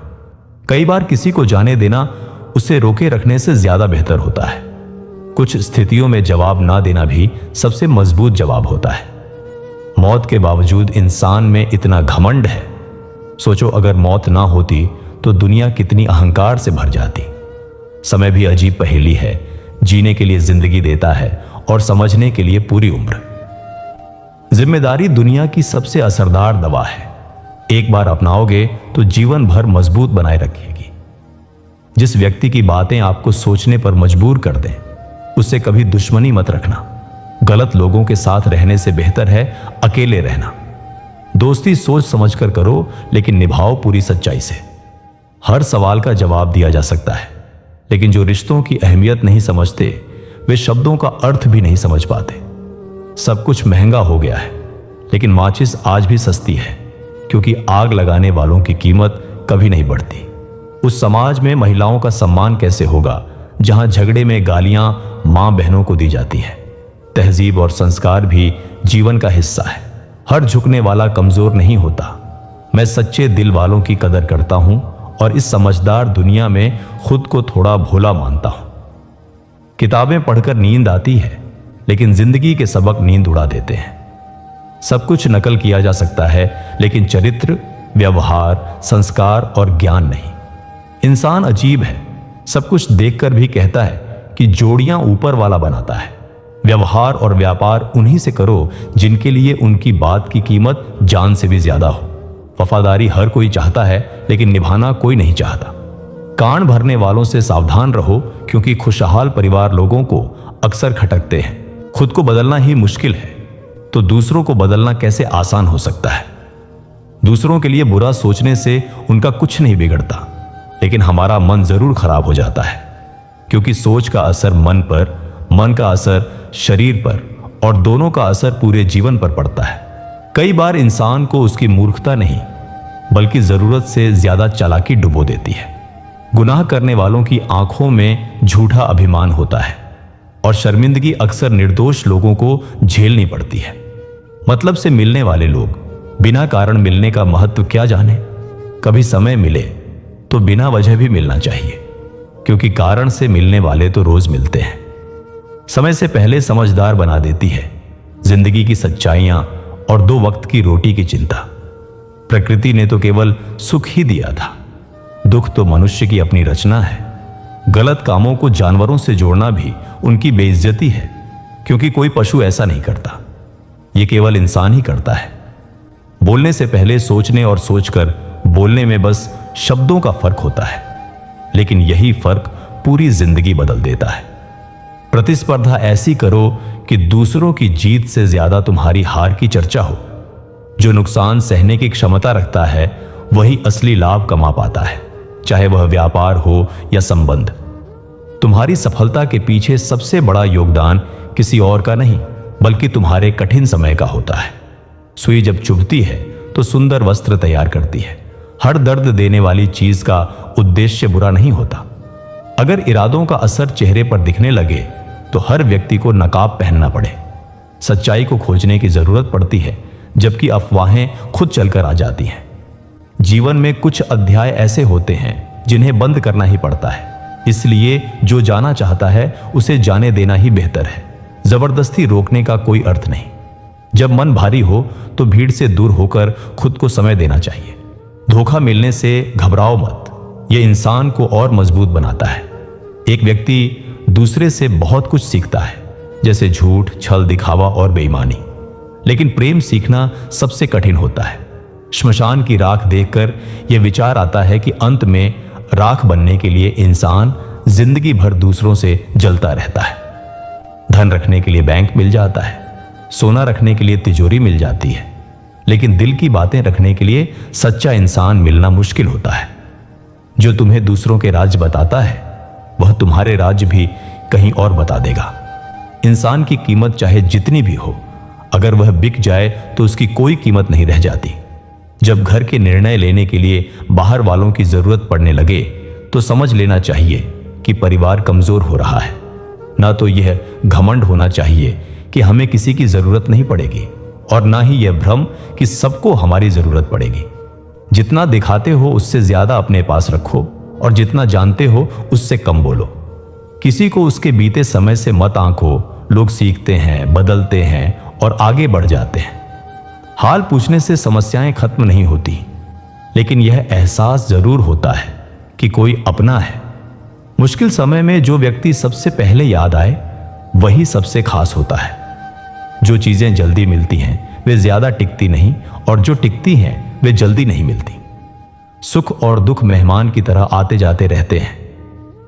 [SPEAKER 1] कई बार किसी को जाने देना उसे रोके रखने से ज्यादा बेहतर होता है। कुछ स्थितियों में जवाब ना देना भी सबसे मजबूत जवाब होता है। मौत के बावजूद इंसान में इतना घमंड है। सोचो, अगर मौत ना होती तो दुनिया कितनी अहंकार से भर जाती। समय भी अजीब पहेली है, जीने के लिए जिंदगी देता है और समझने के लिए पूरी उम्र। जिम्मेदारी दुनिया की सबसे असरदार दवा है। एक बार अपनाओगे तो जीवन भर मजबूत बनाए रखेगी। जिस व्यक्ति की बातें आपको सोचने पर मजबूर कर दें, उससे कभी दुश्मनी मत रखना। गलत लोगों के साथ रहने से बेहतर है अकेले रहना। दोस्ती सोच समझकर करो, लेकिन निभाओ पूरी सच्चाई से। हर सवाल का जवाब दिया जा सकता है, लेकिन जो रिश्तों की अहमियत नहीं समझते, वे शब्दों का अर्थ भी नहीं समझ पाते। सब कुछ महंगा हो गया है, लेकिन माचिस आज भी सस्ती है, क्योंकि आग लगाने वालों की कीमत कभी नहीं बढ़ती। उस समाज में महिलाओं का सम्मान कैसे होगा जहां झगड़े में गालियां मां बहनों को दी जाती हैं। तहजीब और संस्कार भी जीवन का हिस्सा है। हर झुकने वाला कमजोर नहीं होता। मैं सच्चे दिल वालों की कदर करता हूं और इस समझदार दुनिया में खुद को थोड़ा भोला मानता हूं। किताबें पढ़कर नींद आती है, लेकिन जिंदगी के सबक नींद उड़ा देते हैं। सब कुछ नकल किया जा सकता है, लेकिन चरित्र, व्यवहार, संस्कार और ज्ञान नहीं। इंसान अजीब है, सब कुछ देखकर भी कहता है कि जोड़ियां ऊपर वाला बनाता है। व्यवहार और व्यापार उन्हीं से करो जिनके लिए उनकी बात की कीमत जान से भी ज्यादा हो। वफादारी हर कोई चाहता है, लेकिन निभाना कोई नहीं चाहता। कान भरने वालों से सावधान रहो, क्योंकि खुशहाल परिवार लोगों को अक्सर खटकते हैं। खुद को बदलना ही मुश्किल है, तो दूसरों को बदलना कैसे आसान हो सकता है। दूसरों के लिए बुरा सोचने से उनका कुछ नहीं बिगड़ता, लेकिन हमारा मन जरूर खराब हो जाता है, क्योंकि सोच का असर मन पर, मन का असर शरीर पर, और दोनों का असर पूरे जीवन पर पड़ता है। कई बार इंसान को उसकी मूर्खता नहीं, बल्कि जरूरत से ज्यादा चालाकी डुबो देती है। गुनाह करने वालों की आंखों में झूठा अभिमान होता है, और शर्मिंदगी अक्सर निर्दोष लोगों को झेलनी पड़ती है। मतलब से मिलने वाले लोग बिना कारण मिलने का महत्व क्या जाने। कभी समय मिले तो बिना वजह भी मिलना चाहिए, क्योंकि कारण से मिलने वाले तो रोज मिलते हैं। समय से पहले समझदार बना देती है जिंदगी की सच्चाइयां और 2 वक्त की रोटी की चिंता। प्रकृति ने तो केवल सुख ही दिया था, दुख तो मनुष्य की अपनी रचना है। गलत कामों को जानवरों से जोड़ना भी उनकी बेइज्जती है, क्योंकि कोई पशु ऐसा नहीं करता, यह केवल इंसान ही करता है। बोलने से पहले सोचने और सोचकर बोलने में बस शब्दों का फर्क होता है, लेकिन यही फर्क पूरी जिंदगी बदल देता है। प्रतिस्पर्धा ऐसी करो कि दूसरों की जीत से ज्यादा तुम्हारी हार की चर्चा हो। जो नुकसान सहने की क्षमता रखता है, वही असली लाभ कमा पाता है, चाहे वह व्यापार हो या संबंध। तुम्हारी सफलता के पीछे सबसे बड़ा योगदान किसी और का नहीं, बल्कि तुम्हारे कठिन समय का होता है। सुई जब चुभती है तो सुंदर वस्त्र तैयार करती है। हर दर्द देने वाली चीज का उद्देश्य बुरा नहीं होता। अगर इरादों का असर चेहरे पर दिखने लगे तो हर व्यक्ति को नकाब पहनना पड़े। सच्चाई को खोजने की जरूरत पड़ती है, जबकि अफवाहें खुद चलकर आ जाती हैं। जीवन में कुछ अध्याय ऐसे होते हैं जिन्हें बंद करना ही पड़ता है, इसलिए जो जाना चाहता है उसे जाने देना ही बेहतर है। जबरदस्ती रोकने का कोई अर्थ नहीं। जब मन भारी हो तो भीड़ से दूर होकर खुद को समय देना चाहिए। धोखा मिलने से घबराओ मत, यह इंसान को और मजबूत बनाता है। एक व्यक्ति दूसरे से बहुत कुछ सीखता है, जैसे झूठ, छल, दिखावा और बेईमानी, लेकिन प्रेम सीखना सबसे कठिन होता है। श्मशान की राख देखकर यह विचार आता है कि अंत में राख बनने के लिए इंसान जिंदगी भर दूसरों से जलता रहता है। धन रखने के लिए बैंक मिल जाता है, सोना रखने के लिए तिजोरी मिल जाती है, लेकिन दिल की बातें रखने के लिए सच्चा इंसान मिलना मुश्किल होता है। जो तुम्हें दूसरों के राज बताता है, वह तुम्हारे राज्य भी कहीं और बता देगा। इंसान की कीमत चाहे जितनी भी हो, अगर वह बिक जाए तो उसकी कोई कीमत नहीं रह जाती। जब घर के निर्णय लेने के लिए बाहर वालों की जरूरत पड़ने लगे तो समझ लेना चाहिए कि परिवार कमजोर हो रहा है। ना तो यह घमंड होना चाहिए कि हमें किसी की जरूरत नहीं पड़ेगी, और ना ही यह भ्रम कि सबको हमारी जरूरत पड़ेगी। जितना दिखाते हो उससे ज्यादा अपने पास रखो, और जितना जानते हो उससे कम बोलो। किसी को उसके बीते समय से मत आंको। लोग सीखते हैं, बदलते हैं और आगे बढ़ जाते हैं। हाल पूछने से समस्याएं खत्म नहीं होती, लेकिन यह एहसास जरूर होता है कि कोई अपना है। मुश्किल समय में जो व्यक्ति सबसे पहले याद आए, वही सबसे खास होता है। जो चीजें जल्दी मिलती हैं वे ज्यादा टिकती नहीं, और जो टिकती हैं वे जल्दी नहीं मिलती। सुख और दुख मेहमान की तरह आते जाते रहते हैं,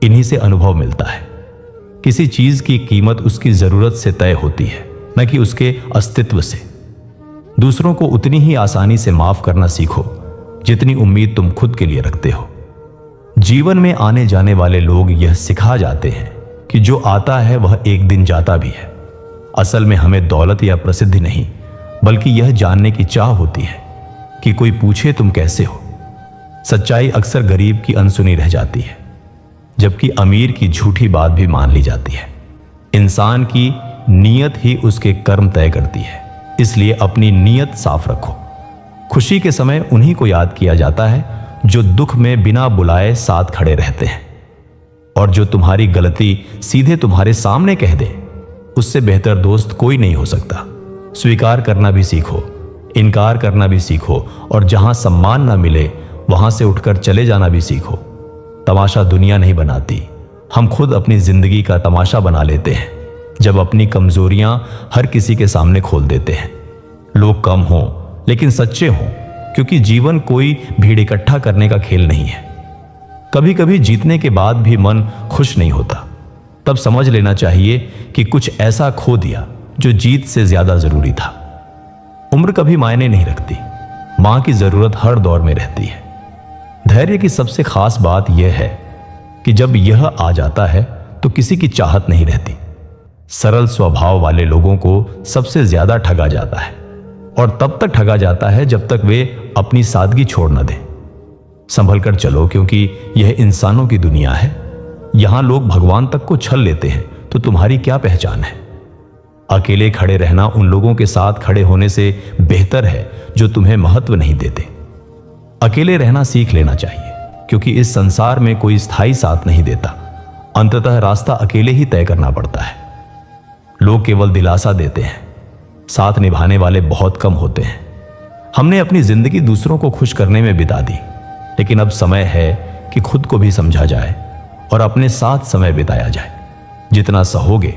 [SPEAKER 1] इन्हीं से अनुभव मिलता है। किसी चीज की कीमत उसकी जरूरत से तय होती है, न कि उसके अस्तित्व से। दूसरों को उतनी ही आसानी से माफ करना सीखो जितनी उम्मीद तुम खुद के लिए रखते हो। जीवन में आने जाने वाले लोग यह सिखा जाते हैं कि जो आता है वह एक दिन जाता भी है। असल में हमें दौलत या प्रसिद्धि नहीं, बल्कि यह जानने की चाह होती है कि कोई पूछे तुम कैसे हो। सच्चाई अक्सर गरीब की अनसुनी रह जाती है, जबकि अमीर की झूठी बात भी मान ली जाती है। इंसान की नीयत ही उसके कर्म तय करती है, इसलिए अपनी नीयत साफ रखो। खुशी के समय उन्हीं को याद किया जाता है जो दुख में बिना बुलाए साथ खड़े रहते हैं, और जो तुम्हारी गलती सीधे तुम्हारे सामने कह दे, उससे बेहतर दोस्त कोई नहीं हो सकता। स्वीकार करना भी सीखो, इनकार करना भी सीखो, और जहां सम्मान ना मिले वहां से उठकर चले जाना भी सीखो। तमाशा दुनिया नहीं बनाती, हम खुद अपनी जिंदगी का तमाशा बना लेते हैं जब अपनी कमजोरियां हर किसी के सामने खोल देते हैं। लोग कम हों लेकिन सच्चे हों, क्योंकि जीवन कोई भीड़ इकट्ठा करने का खेल नहीं है। कभी कभी जीतने के बाद भी मन खुश नहीं होता, तब समझ लेना चाहिए कि कुछ ऐसा खो दिया जो जीत से ज्यादा जरूरी था। उम्र कभी मायने नहीं रखती, मां की जरूरत हर दौर में रहती है। धैर्य की सबसे खास बात यह है कि जब यह आ जाता है तो किसी की चाहत नहीं रहती। सरल स्वभाव वाले लोगों को सबसे ज्यादा ठगा जाता है, और तब तक ठगा जाता है जब तक वे अपनी सादगी छोड़ न दें। संभल कर चलो, क्योंकि यह इंसानों की दुनिया है। यहां लोग भगवान तक को छल लेते हैं, तो तुम्हारी क्या पहचान है। अकेले खड़े रहना उन लोगों के साथ खड़े होने से बेहतर है जो तुम्हें महत्व नहीं देते। अकेले रहना सीख लेना चाहिए, क्योंकि इस संसार में कोई स्थायी साथ नहीं देता। अंततः रास्ता अकेले ही तय करना पड़ता है। लोग केवल दिलासा देते हैं, साथ निभाने वाले बहुत कम होते हैं। हमने अपनी जिंदगी दूसरों को खुश करने में बिता दी, लेकिन अब समय है कि खुद को भी समझा जाए और अपने साथ समय बिताया जाए। जितना सहोगे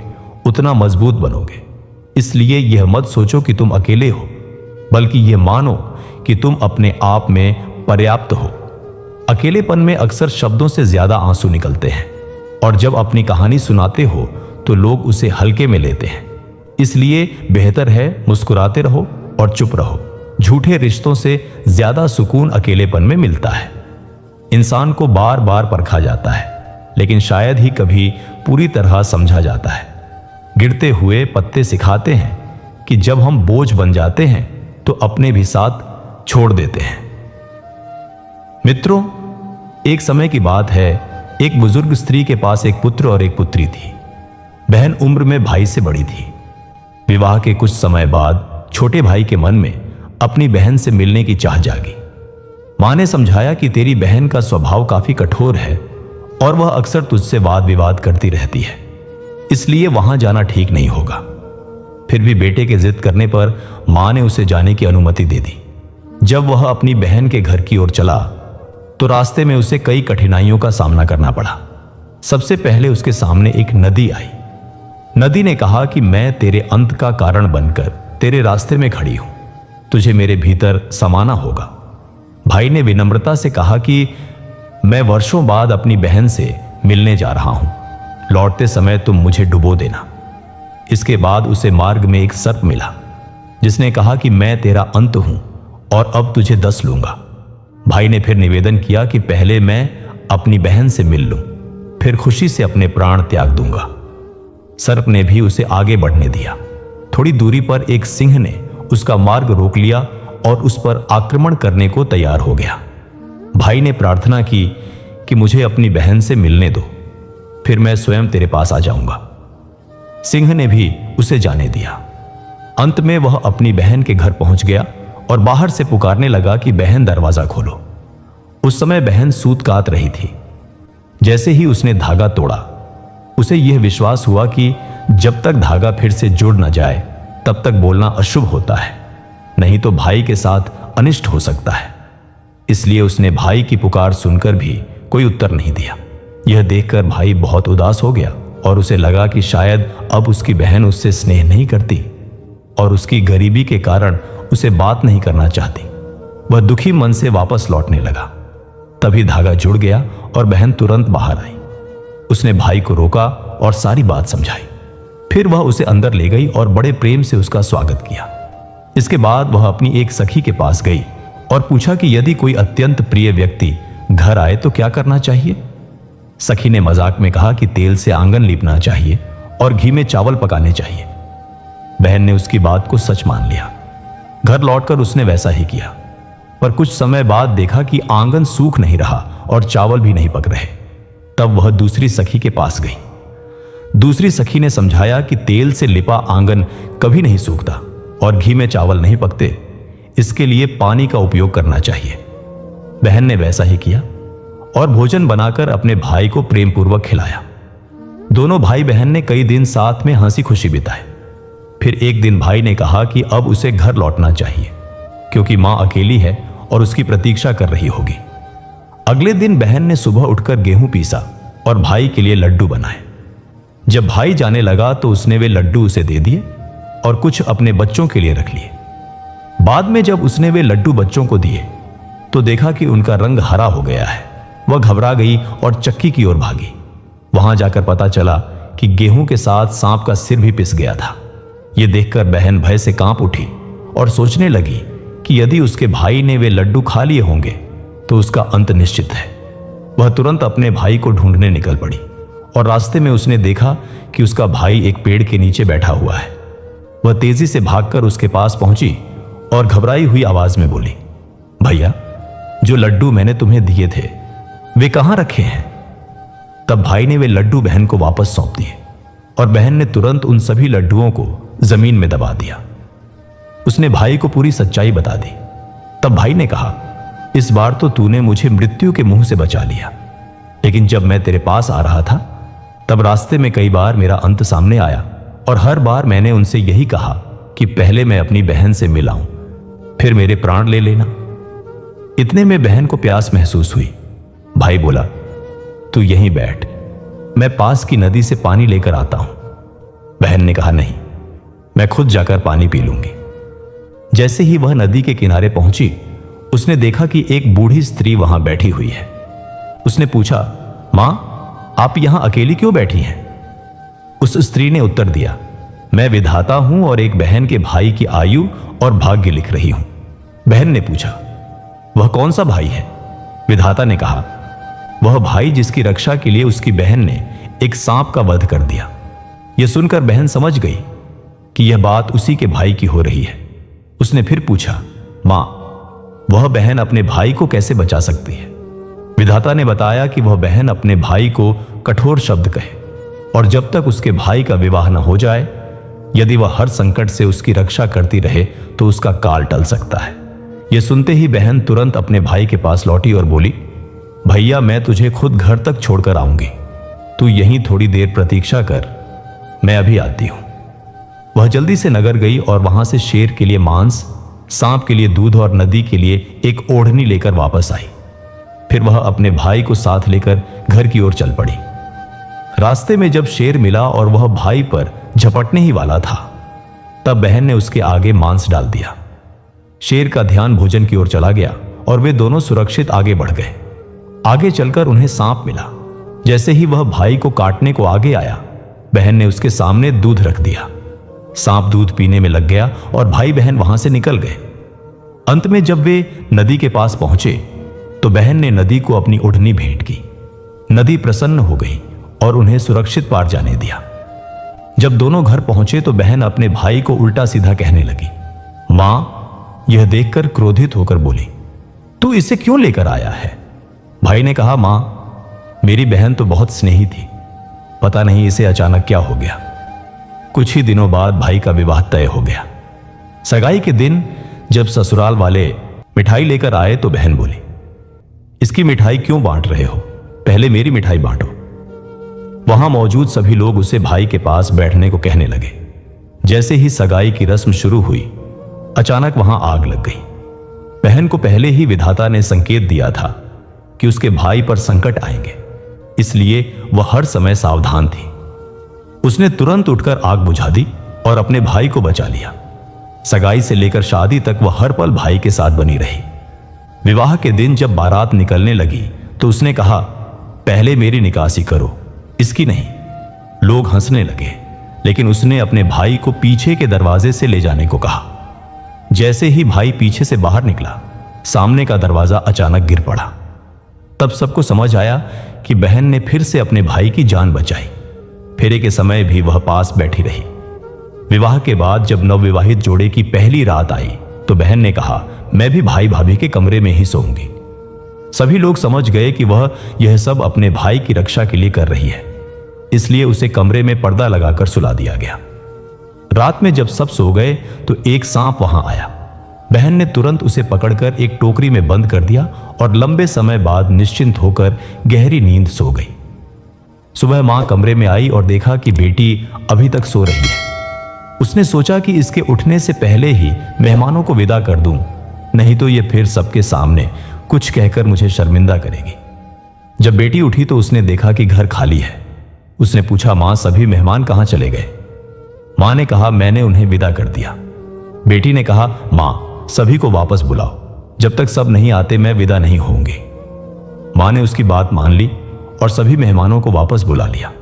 [SPEAKER 1] उतना मजबूत बनोगे। इसलिए यह मत सोचो कि तुम अकेले हो, बल्कि यह मानो कि तुम अपने आप में पर्याप्त हो। अकेलेपन में अक्सर शब्दों से ज्यादा आंसू निकलते हैं, और जब अपनी कहानी सुनाते हो तो लोग उसे हल्के में लेते हैं। इसलिए बेहतर है मुस्कुराते रहो और चुप रहो। झूठे रिश्तों से ज्यादा सुकून अकेलेपन में मिलता है। इंसान को बार बार परखा जाता है, लेकिन शायद ही कभी पूरी तरह समझा जाता है। गिरते हुए पत्ते सिखाते हैं कि जब हम बोझ बन जाते हैं तो अपने भी साथ छोड़ देते हैं। मित्रों, एक समय की बात है, एक बुजुर्ग स्त्री के पास एक पुत्र और एक पुत्री थी। बहन उम्र में भाई से बड़ी थी। विवाह के कुछ समय बाद छोटे भाई के मन में अपनी बहन से मिलने की चाह जागी। मां ने समझाया कि तेरी बहन का स्वभाव काफी कठोर है और वह अक्सर तुझसे वाद विवाद करती रहती है, इसलिए वहां जाना ठीक नहीं होगा। फिर भी बेटे के जिद करने पर मां ने उसे जाने की अनुमति दे दी। जब वह अपनी बहन के घर की ओर चला तो रास्ते में उसे कई कठिनाइयों का सामना करना पड़ा। सबसे पहले उसके सामने एक नदी आई। नदी ने कहा कि मैं तेरे अंत का कारण बनकर तेरे रास्ते में खड़ी हूं, तुझे मेरे भीतर समाना होगा। भाई ने विनम्रता से कहा कि मैं वर्षों बाद अपनी बहन से मिलने जा रहा हूं, लौटते समय तुम मुझे डुबो देना। इसके बाद उसे मार्ग में एक सर्प मिला, जिसने कहा कि मैं तेरा अंत हूं और अब तुझे दस लूंगा। भाई ने फिर निवेदन किया कि पहले मैं अपनी बहन से मिल लूं, फिर खुशी से अपने प्राण त्याग दूंगा। सर्प ने भी उसे आगे बढ़ने दिया। थोड़ी दूरी पर एक सिंह ने उसका मार्ग रोक लिया और उस पर आक्रमण करने को तैयार हो गया। भाई ने प्रार्थना की कि मुझे अपनी बहन से मिलने दो, फिर मैं स्वयं तेरे पास आ जाऊंगा। सिंह ने भी उसे जाने दिया। अंत में वह अपनी बहन के घर पहुंच गया और बाहर से पुकारने लगा कि बहन दरवाजा खोलो। उस समय बहन सूत काट रही थी। जैसे ही उसने धागा तोड़ा, उसे यह विश्वास हुआ कि जब तक धागा फिर से जुड़ न जाए तब तक बोलना अशुभ होता है, नहीं तो भाई के साथ अनिष्ट हो सकता है। इसलिए उसने भाई की पुकार सुनकर भी कोई उत्तर नहीं दिया। यह देखकर भाई बहुत उदास हो गया और उसे लगा कि शायद अब उसकी बहन उससे स्नेह नहीं करती और उसकी गरीबी के कारण उसे बात नहीं करना चाहती। वह दुखी मन से वापस लौटने लगा। तभी धागा जुड़ गया और बहन तुरंत बाहर आई। उसने भाई को रोका और सारी बात समझाई। फिर वह उसे अंदर ले गई और बड़े प्रेम से उसका स्वागत किया। इसके बाद वह अपनी एक सखी के पास गई और पूछा कि यदि कोई अत्यंत प्रिय व्यक्ति घर आए तो क्या करना चाहिए। सखी ने मजाक में कहा कि तेल से आंगन लीपना चाहिए और घी में चावल पकाने चाहिए। बहन ने उसकी बात को सच मान लिया। घर लौटकर उसने वैसा ही किया, पर कुछ समय बाद देखा कि आंगन सूख नहीं रहा और चावल भी नहीं पक रहे। तब वह दूसरी सखी के पास गई। दूसरी सखी ने समझाया कि तेल से लिपा आंगन कभी नहीं सूखता और घी में चावल नहीं पकते, इसके लिए पानी का उपयोग करना चाहिए। बहन ने वैसा ही किया और भोजन बनाकर अपने भाई को प्रेम पूर्वक खिलाया। दोनों भाई बहन ने कई दिन साथ में हंसी खुशी बिताए। फिर एक दिन भाई ने कहा कि अब उसे घर लौटना चाहिए क्योंकि मां अकेली है और उसकी प्रतीक्षा कर रही होगी। अगले दिन बहन ने सुबह उठकर गेहूं पीसा और भाई के लिए लड्डू बनाए। जब भाई जाने लगा तो उसने वे लड्डू उसे दे दिए और कुछ अपने बच्चों के लिए रख लिए। बाद में जब उसने वे लड्डू बच्चों को दिए तो देखा कि उनका रंग हरा हो गया है। वह घबरा गई और चक्की की ओर भागी। वहां जाकर पता चला कि गेहूं के साथ सांप का सिर भी पिस गया था। यह देखकर बहन भय से कांप उठी और सोचने लगी कि यदि उसके भाई ने वे लड्डू खा लिए होंगे तो उसका अंत निश्चित है। वह तुरंत अपने भाई को ढूंढने निकल पड़ी और रास्ते में उसने देखा कि उसका भाई एक पेड़ के नीचे बैठा हुआ है। वह तेजी से भागकर उसके पास पहुंची और घबराई हुई आवाज में बोली, भैया, जो लड्डू मैंने तुम्हें दिए थे वे कहां रखे हैं? तब भाई ने वे लड्डू बहन को वापस सौंप दिए और बहन ने तुरंत उन सभी लड्डुओं को जमीन में दबा दिया। उसने भाई को पूरी सच्चाई बता दी। तब भाई ने कहा, इस बार तो तूने मुझे मृत्यु के मुंह से बचा लिया, लेकिन जब मैं तेरे पास आ रहा था तब रास्ते में कई बार मेरा अंत सामने आया और हर बार मैंने उनसे यही कहा कि पहले मैं अपनी बहन से मिल आऊं, फिर मेरे प्राण ले लेना। इतने में बहन को प्यास महसूस हुई। भाई बोला, तू यहीं बैठ, मैं पास की नदी से पानी लेकर आता हूं। बहन ने कहा, नहीं, मैं खुद जाकर पानी पी लूंगी। जैसे ही वह नदी के किनारे पहुंची उसने देखा कि एक बूढ़ी स्त्री वहां बैठी हुई है। उसने पूछा, मां, आप यहां अकेली क्यों बैठी हैं? उस स्त्री ने उत्तर दिया, मैं विधाता हूं और एक बहन के भाई की आयु और भाग्य लिख रही हूं। बहन ने पूछा, वह कौन सा भाई है? विधाता ने कहा, वह भाई जिसकी रक्षा के लिए उसकी बहन ने एक सांप का वध कर दिया। यह सुनकर बहन समझ गई कि यह बात उसी के भाई की हो रही है। उसने फिर पूछा, मां, वह बहन अपने भाई को कैसे बचा सकती है? विधाता ने बताया कि वह बहन अपने भाई को कठोर शब्द कहे और जब तक उसके भाई का विवाह न हो जाए, यदि वह हर संकट से उसकी रक्षा करती रहे तो उसका काल टल सकता है। यह सुनते ही बहन तुरंत अपने भाई के पास लौटी और बोली, भैया, मैं तुझे खुद घर तक छोड़कर आऊंगी, तू यहीं थोड़ी देर प्रतीक्षा कर, मैं अभी आती हूं। वह जल्दी से नगर गई और वहां से शेर के लिए मांस, सांप के लिए दूध और नदी के लिए एक ओढ़नी लेकर वापस आई। फिर वह अपने भाई को साथ लेकर घर की ओर चल पड़ी। रास्ते में जब शेर मिला और वह भाई पर झपटने ही वाला था, तब बहन ने उसके आगे मांस डाल दिया। शेर का ध्यान भोजन की ओर चला गया और वे दोनों सुरक्षित आगे बढ़ गए। आगे चलकर उन्हें सांप मिला। जैसे ही वह भाई को काटने को आगे आया, बहन ने उसके सामने दूध रख दिया। सांप दूध पीने में लग गया और भाई बहन वहां से निकल गए। अंत में जब वे नदी के पास पहुंचे तो बहन ने नदी को अपनी ओढ़नी भेंट की। नदी प्रसन्न हो गई और उन्हें सुरक्षित पार जाने दिया। जब दोनों घर पहुंचे तो बहन अपने भाई को उल्टा सीधा कहने लगी। मां यह देखकर क्रोधित होकर बोली, तू इसे क्यों लेकर आया है? भाई ने कहा, मां, मेरी बहन तो बहुत स्नेही थी, पता नहीं इसे अचानक क्या हो गया। कुछ ही दिनों बाद भाई का विवाह तय हो गया। सगाई के दिन जब ससुराल वाले मिठाई लेकर आए तो बहन बोली, इसकी मिठाई क्यों बांट रहे हो? पहले मेरी मिठाई बांटो। वहां मौजूद सभी लोग उसे भाई के पास बैठने को कहने लगे। जैसे ही सगाई की रस्म शुरू हुई, अचानक वहां आग लग गई। बहन को पहले ही विधाता ने संकेत दिया था कि उसके भाई पर संकट आएंगे, इसलिए वह हर समय सावधान थी। उसने तुरंत उठकर आग बुझा दी और अपने भाई को बचा लिया। सगाई से लेकर शादी तक वह हर पल भाई के साथ बनी रही। विवाह के दिन जब बारात निकलने लगी तो उसने कहा, पहले मेरी निकासी करो, इसकी नहीं। लोग हंसने लगे, लेकिन उसने अपने भाई को पीछे के दरवाजे से ले जाने को कहा। जैसे ही भाई पीछे से बाहर निकला, सामने का दरवाजा अचानक गिर पड़ा। तब सबको समझ आया कि बहन ने फिर से अपने भाई की जान बचाई। फेरे के समय भी वह पास बैठी रही। विवाह के बाद जब नवविवाहित जोड़े की पहली रात आई तो बहन ने कहा, मैं भी भाई भाभी के कमरे में ही सोऊंगी। सभी लोग समझ गए कि वह यह सब अपने भाई की रक्षा के लिए कर रही है, इसलिए उसे कमरे में पर्दा लगाकर सुला दिया गया। रात में जब सब सो गए तो एक सांप वहां आया। बहन ने तुरंत उसे पकड़कर एक टोकरी में बंद कर दिया और लंबे समय बाद निश्चिंत होकर गहरी नींद सो गई। सुबह मां कमरे में आई और देखा कि बेटी अभी तक सो रही है। उसने सोचा कि इसके उठने से पहले ही मेहमानों को विदा कर दूं, नहीं तो ये फिर सबके सामने कुछ कहकर मुझे शर्मिंदा करेगी। जब बेटी उठी तो उसने देखा कि घर खाली है। उसने पूछा, मां सभी मेहमान कहां चले गए? मां ने कहा, मैंने उन्हें विदा कर दिया। बेटी ने कहा, मां सभी को वापस बुलाओ, जब तक सब नहीं आते मैं विदा नहीं होंगी। मां ने उसकी बात मान ली और सभी मेहमानों को वापस बुला लिया।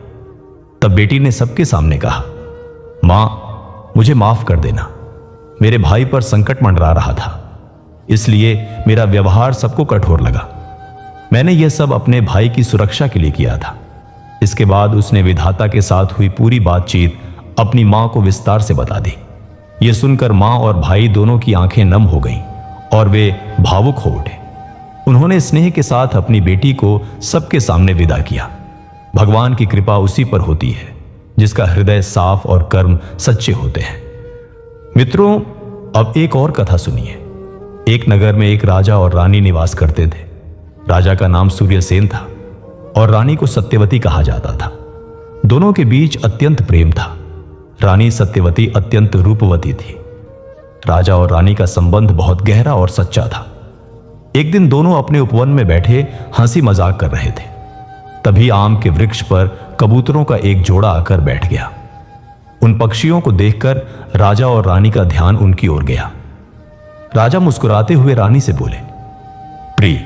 [SPEAKER 1] तब बेटी ने सबके सामने कहा, मां मुझे माफ कर देना, मेरे भाई पर संकट मंडरा रहा था, इसलिए मेरा व्यवहार सबको कठोर लगा। मैंने यह सब अपने भाई की सुरक्षा के लिए किया था। इसके बाद उसने विधाता के साथ हुई पूरी बातचीत अपनी मां को विस्तार से बता दी। यह सुनकर मां और भाई दोनों की आंखें नम हो गईं और वे भावुक हो उठे। उन्होंने स्नेह के साथ अपनी बेटी को सबके सामने विदा किया। भगवान की कृपा उसी पर होती है जिसका हृदय साफ और कर्म सच्चे होते हैं। मित्रों, अब एक और कथा सुनिए। एक नगर में एक राजा और रानी निवास करते थे। राजा का नाम सूर्यसेन था और रानी को सत्यवती कहा जाता था। दोनों के बीच अत्यंत प्रेम था। रानी सत्यवती अत्यंत रूपवती थी। राजा और रानी का संबंध बहुत गहरा और सच्चा था। एक दिन दोनों अपने उपवन में बैठे हंसी मजाक कर रहे थे। तभी आम के वृक्ष पर कबूतरों का एक जोड़ा आकर बैठ गया। उन पक्षियों को देखकर राजा और रानी का ध्यान उनकी ओर गया। राजा मुस्कुराते हुए रानी से बोले, प्रिय,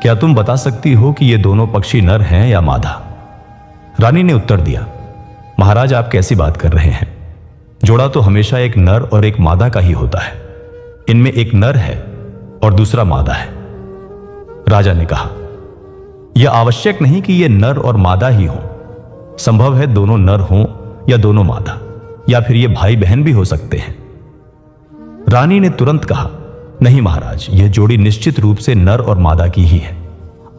[SPEAKER 1] क्या तुम बता सकती हो कि ये दोनों पक्षी नर हैं या मादा? रानी ने उत्तर दिया, महाराज आप कैसी बात कर रहे हैं? जोड़ा तो हमेशा एक नर और एक मादा का ही होता है। इनमें एक नर है और दूसरा मादा है। राजा ने कहा, यह आवश्यक नहीं कि यह नर और मादा ही हो। संभव है दोनों नर हों या दोनों मादा, या फिर ये भाई बहन भी हो सकते हैं। रानी ने तुरंत कहा, नहीं महाराज, यह जोड़ी निश्चित रूप से नर और मादा की ही है।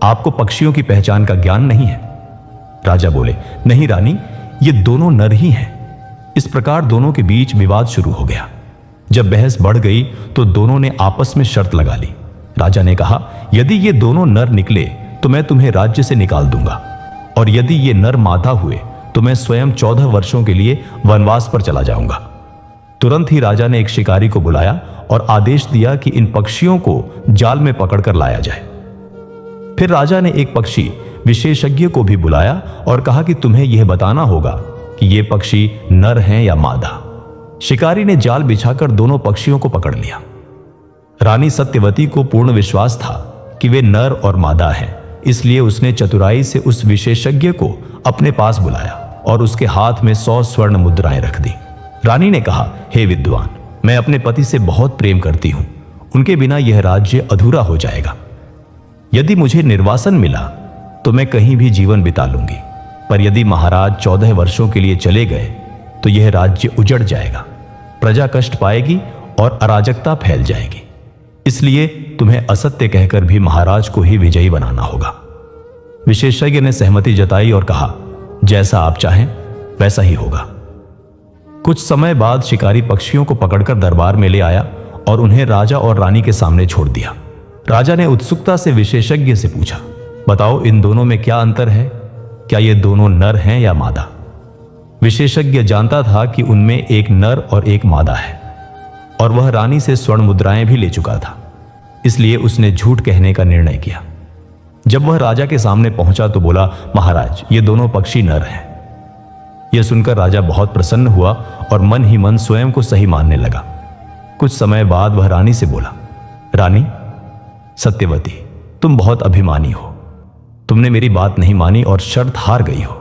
[SPEAKER 1] आपको पक्षियों की पहचान का ज्ञान नहीं है। राजा बोले, नहीं रानी, ये दोनों नर ही हैं। इस प्रकार दोनों के बीच विवाद शुरू हो गया। जब बहस बढ़ गई तो दोनों ने आपस में शर्त लगा ली। राजा ने कहा, यदि ये दोनों नर निकले तो मैं तुम्हें राज्य से निकाल दूंगा, और यदि ये नर मादा हुए तो मैं स्वयं 14 वर्षों के लिए वनवास पर चला जाऊंगा। तुरंत ही राजा ने एक शिकारी को बुलाया और आदेश दिया कि इन पक्षियों को जाल में पकड़कर लाया जाए। फिर राजा ने एक पक्षी विशेषज्ञ को भी बुलाया और कहा कि तुम्हें यह बताना होगा कि ये पक्षी नर हैं या मादा। शिकारी ने जाल बिछाकर दोनों पक्षियों को पकड़ लिया। रानी सत्यवती को पूर्ण विश्वास था कि वे नर और मादा हैं, इसलिए उसने चतुराई से उस विशेषज्ञ को अपने पास बुलाया और उसके हाथ में 100 स्वर्ण मुद्राएं रख दी। रानी ने कहा, हे विद्वान, मैं अपने पति से बहुत प्रेम करती हूं। उनके बिना यह राज्य अधूरा हो जाएगा। यदि मुझे निर्वासन मिला तो मैं कहीं भी जीवन बिता लूंगी, पर यदि महाराज 14 वर्षों के लिए चले गए तो यह राज्य उजड़ जाएगा, प्रजा कष्ट पाएगी और अराजकता फैल जाएगी। इसलिए तुम्हें असत्य कहकर भी महाराज को ही विजयी बनाना होगा। विशेषज्ञ ने सहमति जताई और कहा, जैसा आप चाहें वैसा ही होगा। कुछ समय बाद शिकारी पक्षियों को पकड़कर दरबार में ले आया और उन्हें राजा और रानी के सामने छोड़ दिया। राजा ने उत्सुकता से विशेषज्ञ से पूछा, बताओ इन दोनों में क्या अंतर है? क्या ये दोनों नर हैं या मादा? विशेषज्ञ जानता था कि उनमें एक नर और एक मादा है, और वह रानी से स्वर्ण मुद्राएं भी ले चुका था, इसलिए उसने झूठ कहने का निर्णय किया। जब वह राजा के सामने पहुंचा तो बोला, महाराज, ये दोनों पक्षी नर हैं। यह सुनकर राजा बहुत प्रसन्न हुआ और मन ही मन स्वयं को सही मानने लगा। कुछ समय बाद वह रानी से बोला, रानी सत्यवती, तुम बहुत अभिमानी हो। तुमने मेरी बात नहीं मानी और शर्त हार गई हो।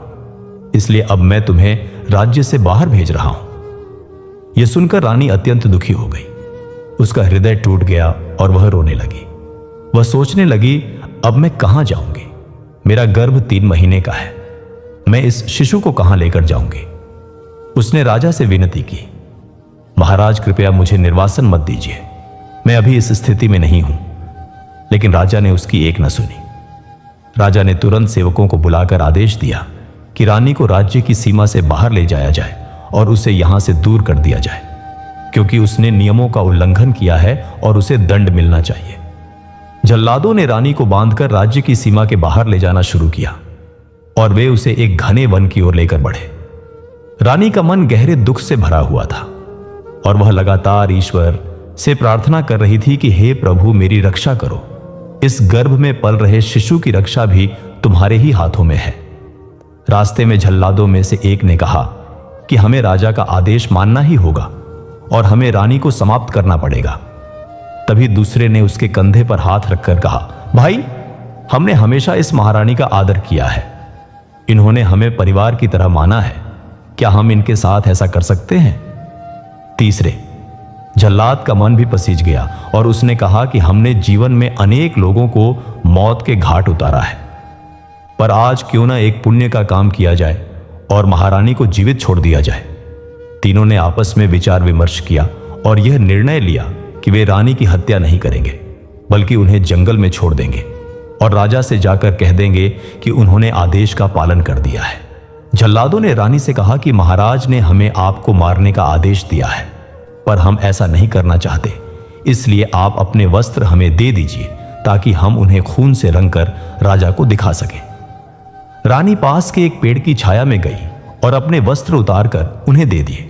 [SPEAKER 1] इसलिए अब मैं तुम्हें राज्य से बाहर भेज रहा हूं। यह सुनकर रानी अत्यंत दुखी हो गई। उसका हृदय टूट गया और वह रोने लगी। वह सोचने लगी, अब मैं कहां जाऊंगी? मेरा गर्भ 3 महीने का है। मैं इस शिशु को कहां लेकर जाऊंगी? उसने राजा से विनती की, महाराज कृपया मुझे निर्वासन मत दीजिए, मैं अभी इस स्थिति में नहीं हूं। लेकिन राजा ने उसकी एक न सुनी। राजा ने तुरंत सेवकों को बुलाकर आदेश दिया कि रानी को राज्य की सीमा से बाहर ले जाया जाए और उसे यहां से दूर कर दिया जाए, क्योंकि उसने नियमों का उल्लंघन किया है और उसे दंड मिलना चाहिए। जल्लादों ने रानी को बांधकर राज्य की सीमा के बाहर ले जाना शुरू किया और वे उसे एक घने वन की ओर लेकर बढ़े। रानी का मन गहरे दुख से भरा हुआ था और वह लगातार ईश्वर से प्रार्थना कर रही थी कि हे प्रभु, मेरी रक्षा करो। इस गर्भ में पल रहे शिशु की रक्षा भी तुम्हारे ही हाथों में है। रास्ते में जल्लादों में से एक ने कहा कि हमें राजा का आदेश मानना ही होगा और हमें रानी को समाप्त करना पड़ेगा। तभी दूसरे ने उसके कंधे पर हाथ रखकर कहा, भाई, हमने हमेशा इस महारानी का आदर किया है। इन्होंने हमें परिवार की तरह माना है। क्या हम इनके साथ ऐसा कर सकते हैं? तीसरे, जल्लाद का मन भी पसीज गया और उसने कहा कि हमने जीवन में अनेक लोगों को मौत के घाट उतारा है, पर आज क्यों ना एक पुण्य का काम किया जाए और महारानी को जीवित छोड़ दिया जाए। तीनों ने आपस में विचार विमर्श किया और यह निर्णय लिया कि वे रानी की हत्या नहीं करेंगे, बल्कि उन्हें जंगल में छोड़ देंगे और राजा से जाकर कह देंगे कि उन्होंने आदेश का पालन कर दिया है। जल्लादों ने रानी से कहा कि महाराज ने हमें आपको मारने का आदेश दिया है, पर हम ऐसा नहीं करना चाहते, इसलिए आप अपने वस्त्र हमें दे दीजिए ताकि हम उन्हें खून से रंगकर राजा को दिखा सकें। रानी पास के एक पेड़ की छाया में गई और अपने वस्त्र उतारकर उन्हें दे दिए।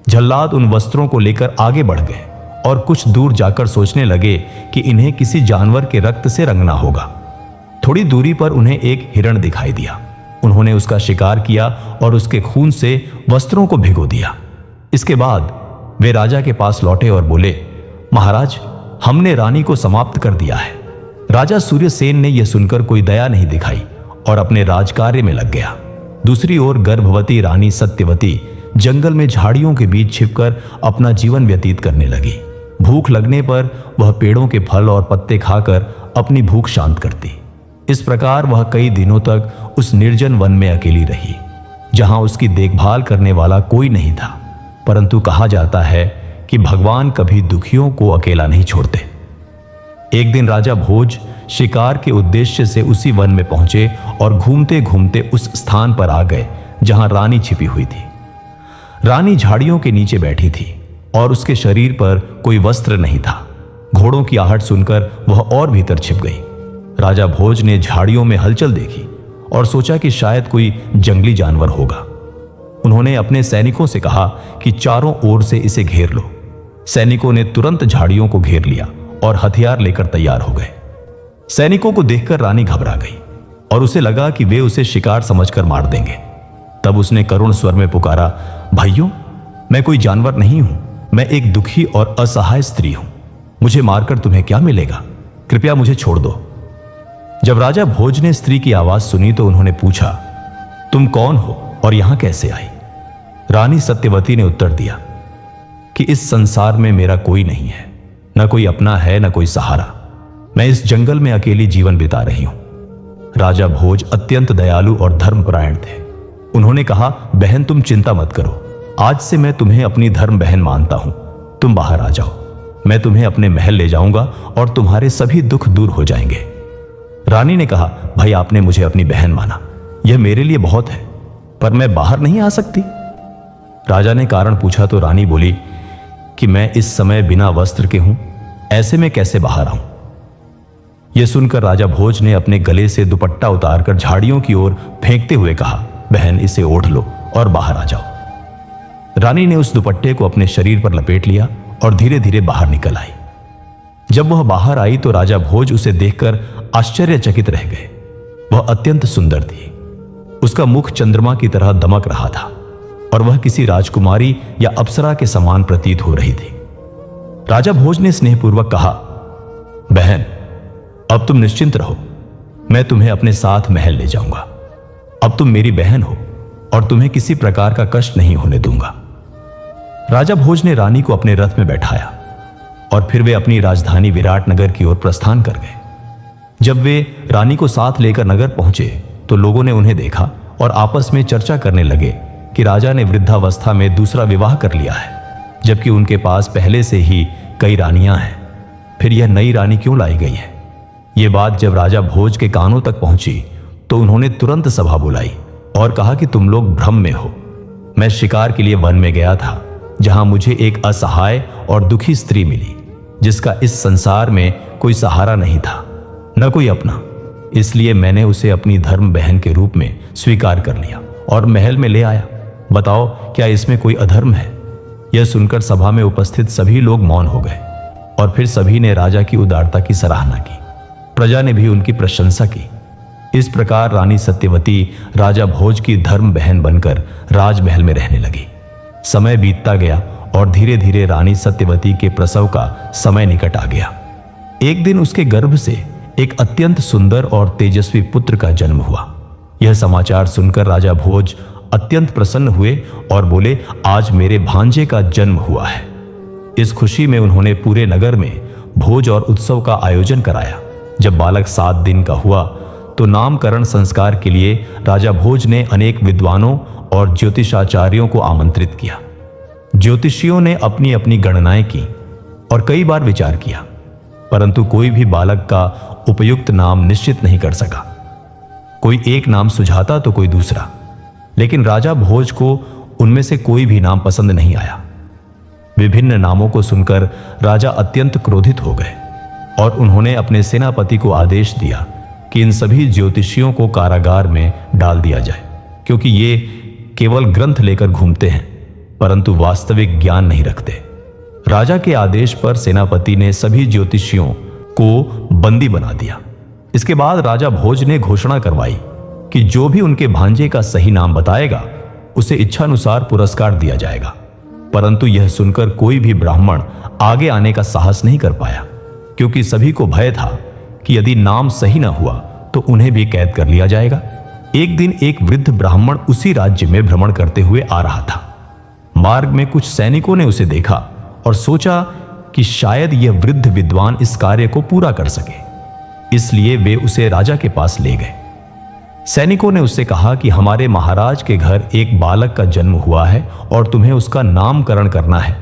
[SPEAKER 1] जल्लाद उन वस्त्रों को लेकर आगे बढ़ गए और कुछ दूर जाकर सोचने लगे कि इन्हें किसी जानवर के रक्त से रंगना होगा। थोड़ी दूरी पर उन्हें एक हिरण दिखाई दिया। उन्होंने उसका शिकार किया और उसके खून से वस्त्रों को भिगो दिया। इसके बाद वे राजा के पास लौटे और बोले, महाराज, हमने रानी को समाप्त कर दिया है। राजा सूर्यसेन ने यह सुनकर कोई दया नहीं दिखाई और अपने राजकार्य में लग गया। दूसरी ओर गर्भवती रानी सत्यवती जंगल में झाड़ियों के बीच छिपकर अपना जीवन व्यतीत करने लगी। भूख लगने पर वह पेड़ों के फल और पत्ते खाकर अपनी भूख शांत करती। इस प्रकार वह कई दिनों तक उस निर्जन वन में अकेली रही, जहां उसकी देखभाल करने वाला कोई नहीं था। परंतु कहा जाता है कि भगवान कभी दुखियों को अकेला नहीं छोड़ते। एक दिन राजा भोज शिकार के उद्देश्य से उसी वन में पहुंचे और घूमते घूमते उस स्थान पर आ गए जहां रानी छिपी हुई थी। रानी झाड़ियों के नीचे बैठी थी और उसके शरीर पर कोई वस्त्र नहीं था। घोड़ों की आहट सुनकर वह और भीतर छिप गई। राजा भोज ने झाड़ियों में हलचल देखी और सोचा कि शायद कोई जंगली जानवर होगा। उन्होंने अपने सैनिकों से कहा कि चारों ओर से इसे घेर लो। सैनिकों ने तुरंत झाड़ियों को घेर लिया और हथियार लेकर तैयार हो गए। सैनिकों को देखकर रानी घबरा गई और उसे लगा कि वे उसे शिकार समझकर मार देंगे। तब उसने करुण स्वर में पुकारा, भाइयों, मैं कोई जानवर नहीं हूं, मैं एक दुखी और असहाय स्त्री हूं। मुझे मारकर तुम्हें क्या मिलेगा? कृपया मुझे छोड़ दो। जब राजा भोज ने स्त्री की आवाज सुनी तो उन्होंने पूछा, तुम कौन हो और यहां कैसे आई? रानी सत्यवती ने उत्तर दिया कि इस संसार में मेरा कोई नहीं है, न कोई अपना है न कोई सहारा। मैं इस जंगल में अकेली जीवन बिता रही हूं। राजा भोज अत्यंत दयालु और धर्मपरायण थे। उन्होंने कहा, बहन, तुम चिंता मत करो, आज से मैं तुम्हें अपनी धर्म बहन मानता हूं। तुम बाहर आ जाओ, मैं तुम्हें अपने महल ले जाऊंगा और तुम्हारे सभी दुख दूर हो जाएंगे। रानी ने कहा, भाई, आपने मुझे अपनी बहन माना, यह मेरे लिए बहुत है, पर मैं बाहर नहीं आ सकती। राजा ने कारण पूछा तो रानी बोली कि मैं इस समय बिना वस्त्र के हूं, ऐसे में कैसे बाहर आऊं? यह सुनकर राजा भोज ने अपने गले से दुपट्टा उतारकर झाड़ियों की ओर फेंकते हुए कहा, बहन, इसे ओढ़ लो और बाहर आ जाओ। रानी ने उस दुपट्टे को अपने शरीर पर लपेट लिया और धीरे धीरे बाहर निकल आई। जब वह बाहर आई तो राजा भोज उसे देखकर आश्चर्यचकित रह गए। वह अत्यंत सुंदर थी। उसका मुख चंद्रमा की तरह दमक रहा था और वह किसी राजकुमारी या अप्सरा के समान प्रतीत हो रही थी। राजा भोज ने स्नेहपूर्वक कहा, बहन, अब तुम निश्चिंत रहो, मैं तुम्हें अपने साथ महल ले जाऊंगा। अब तुम मेरी बहन हो, और तुम्हें किसी प्रकार का कष्ट नहीं होने दूंगा। राजा भोज ने रानी को अपने रथ में बैठाया और फिर वे अपनी राजधानी विराटनगर की ओर प्रस्थान कर गए। जब वे रानी को साथ लेकर नगर पहुंचे तो लोगों ने उन्हें देखा और आपस में चर्चा करने लगे कि राजा ने वृद्धावस्था में दूसरा विवाह कर लिया है, जबकि उनके पास पहले से ही कई रानियां हैं। फिर यह नई रानी क्यों लाई गई है? यह बात जब राजा भोज के कानों तक पहुंची तो उन्होंने तुरंत सभा बुलाई और कहा कि तुम लोग भ्रम में हो। मैं शिकार के लिए वन में गया था, जहां मुझे एक असहाय और दुखी स्त्री मिली, जिसका इस संसार में कोई सहारा नहीं था, न कोई अपना। इसलिए मैंने उसे अपनी धर्म बहन के रूप में स्वीकार कर लिया और महल में ले आया। बताओ, क्या इसमें कोई अधर्म है? यह सुनकर सभा में उपस्थित सभी लोग मौन हो गए और फिर सभी ने राजा की उदारता की सराहना की। प्रजा ने भी उनकी प्रशंसा की। इस प्रकार रानी सत्यवती राजा भोज की धर्म बहन बनकर राजमहल में रहने लगी। समय बीतता गया और धीरे धीरे रानी सत्यवती के प्रसव का समय निकट आ गया। एक दिन उसके गर्भ से एक अत्यंत सुंदर और तेजस्वी पुत्र का जन्म हुआ। यह समाचार सुनकर राजा भोज अत्यंत प्रसन्न हुए और बोले, आज मेरे भांजे का जन्म हुआ है। इस खुशी में उन्होंने पूरे नगर में भोज और उत्सव का आयोजन कराया। जब बालक 7 दिन का हुआ तो नामकरण संस्कार के लिए राजा भोज ने अनेक विद्वानों और ज्योतिषाचार्यों को आमंत्रित किया। ज्योतिषियों ने अपनी अपनी गणनाएं की और कई बार विचार किया, परंतु कोई भी बालक का उपयुक्त नाम निश्चित नहीं कर सका। कोई एक नाम सुझाता तो कोई दूसरा, लेकिन राजा भोज को उनमें से कोई भी नाम पसंद नहीं आया। विभिन्न नामों को सुनकर राजा अत्यंत क्रोधित हो गए और उन्होंने अपने सेनापति को आदेश दिया कि इन सभी ज्योतिषियों को कारागार में डाल दिया जाए, क्योंकि ये केवल ग्रंथ लेकर घूमते हैं परंतु वास्तविक ज्ञान नहीं रखते। राजा के आदेश पर सेनापति ने सभी ज्योतिषियों को बंदी बना दिया। इसके बाद राजा भोज ने घोषणा करवाई कि जो भी उनके भांजे का सही नाम बताएगा उसे इच्छानुसार पुरस्कार दिया जाएगा। परंतु यह सुनकर कोई भी ब्राह्मण आगे आने का साहस नहीं कर पाया, क्योंकि सभी को भय था कि यदि नाम सही न हुआ तो उन्हें भी कैद कर लिया जाएगा। एक दिन एक वृद्ध ब्राह्मण उसी राज्य में भ्रमण करते हुए आ रहा था। मार्ग में कुछ सैनिकों ने उसे देखा और सोचा कि शायद यह वृद्ध विद्वान इस कार्य को पूरा कर सके, इसलिए वे उसे राजा के पास ले गए। सैनिकों ने उससे कहा कि हमारे महाराज के घर एक बालक का जन्म हुआ है और तुम्हें उसका नामकरण करना है,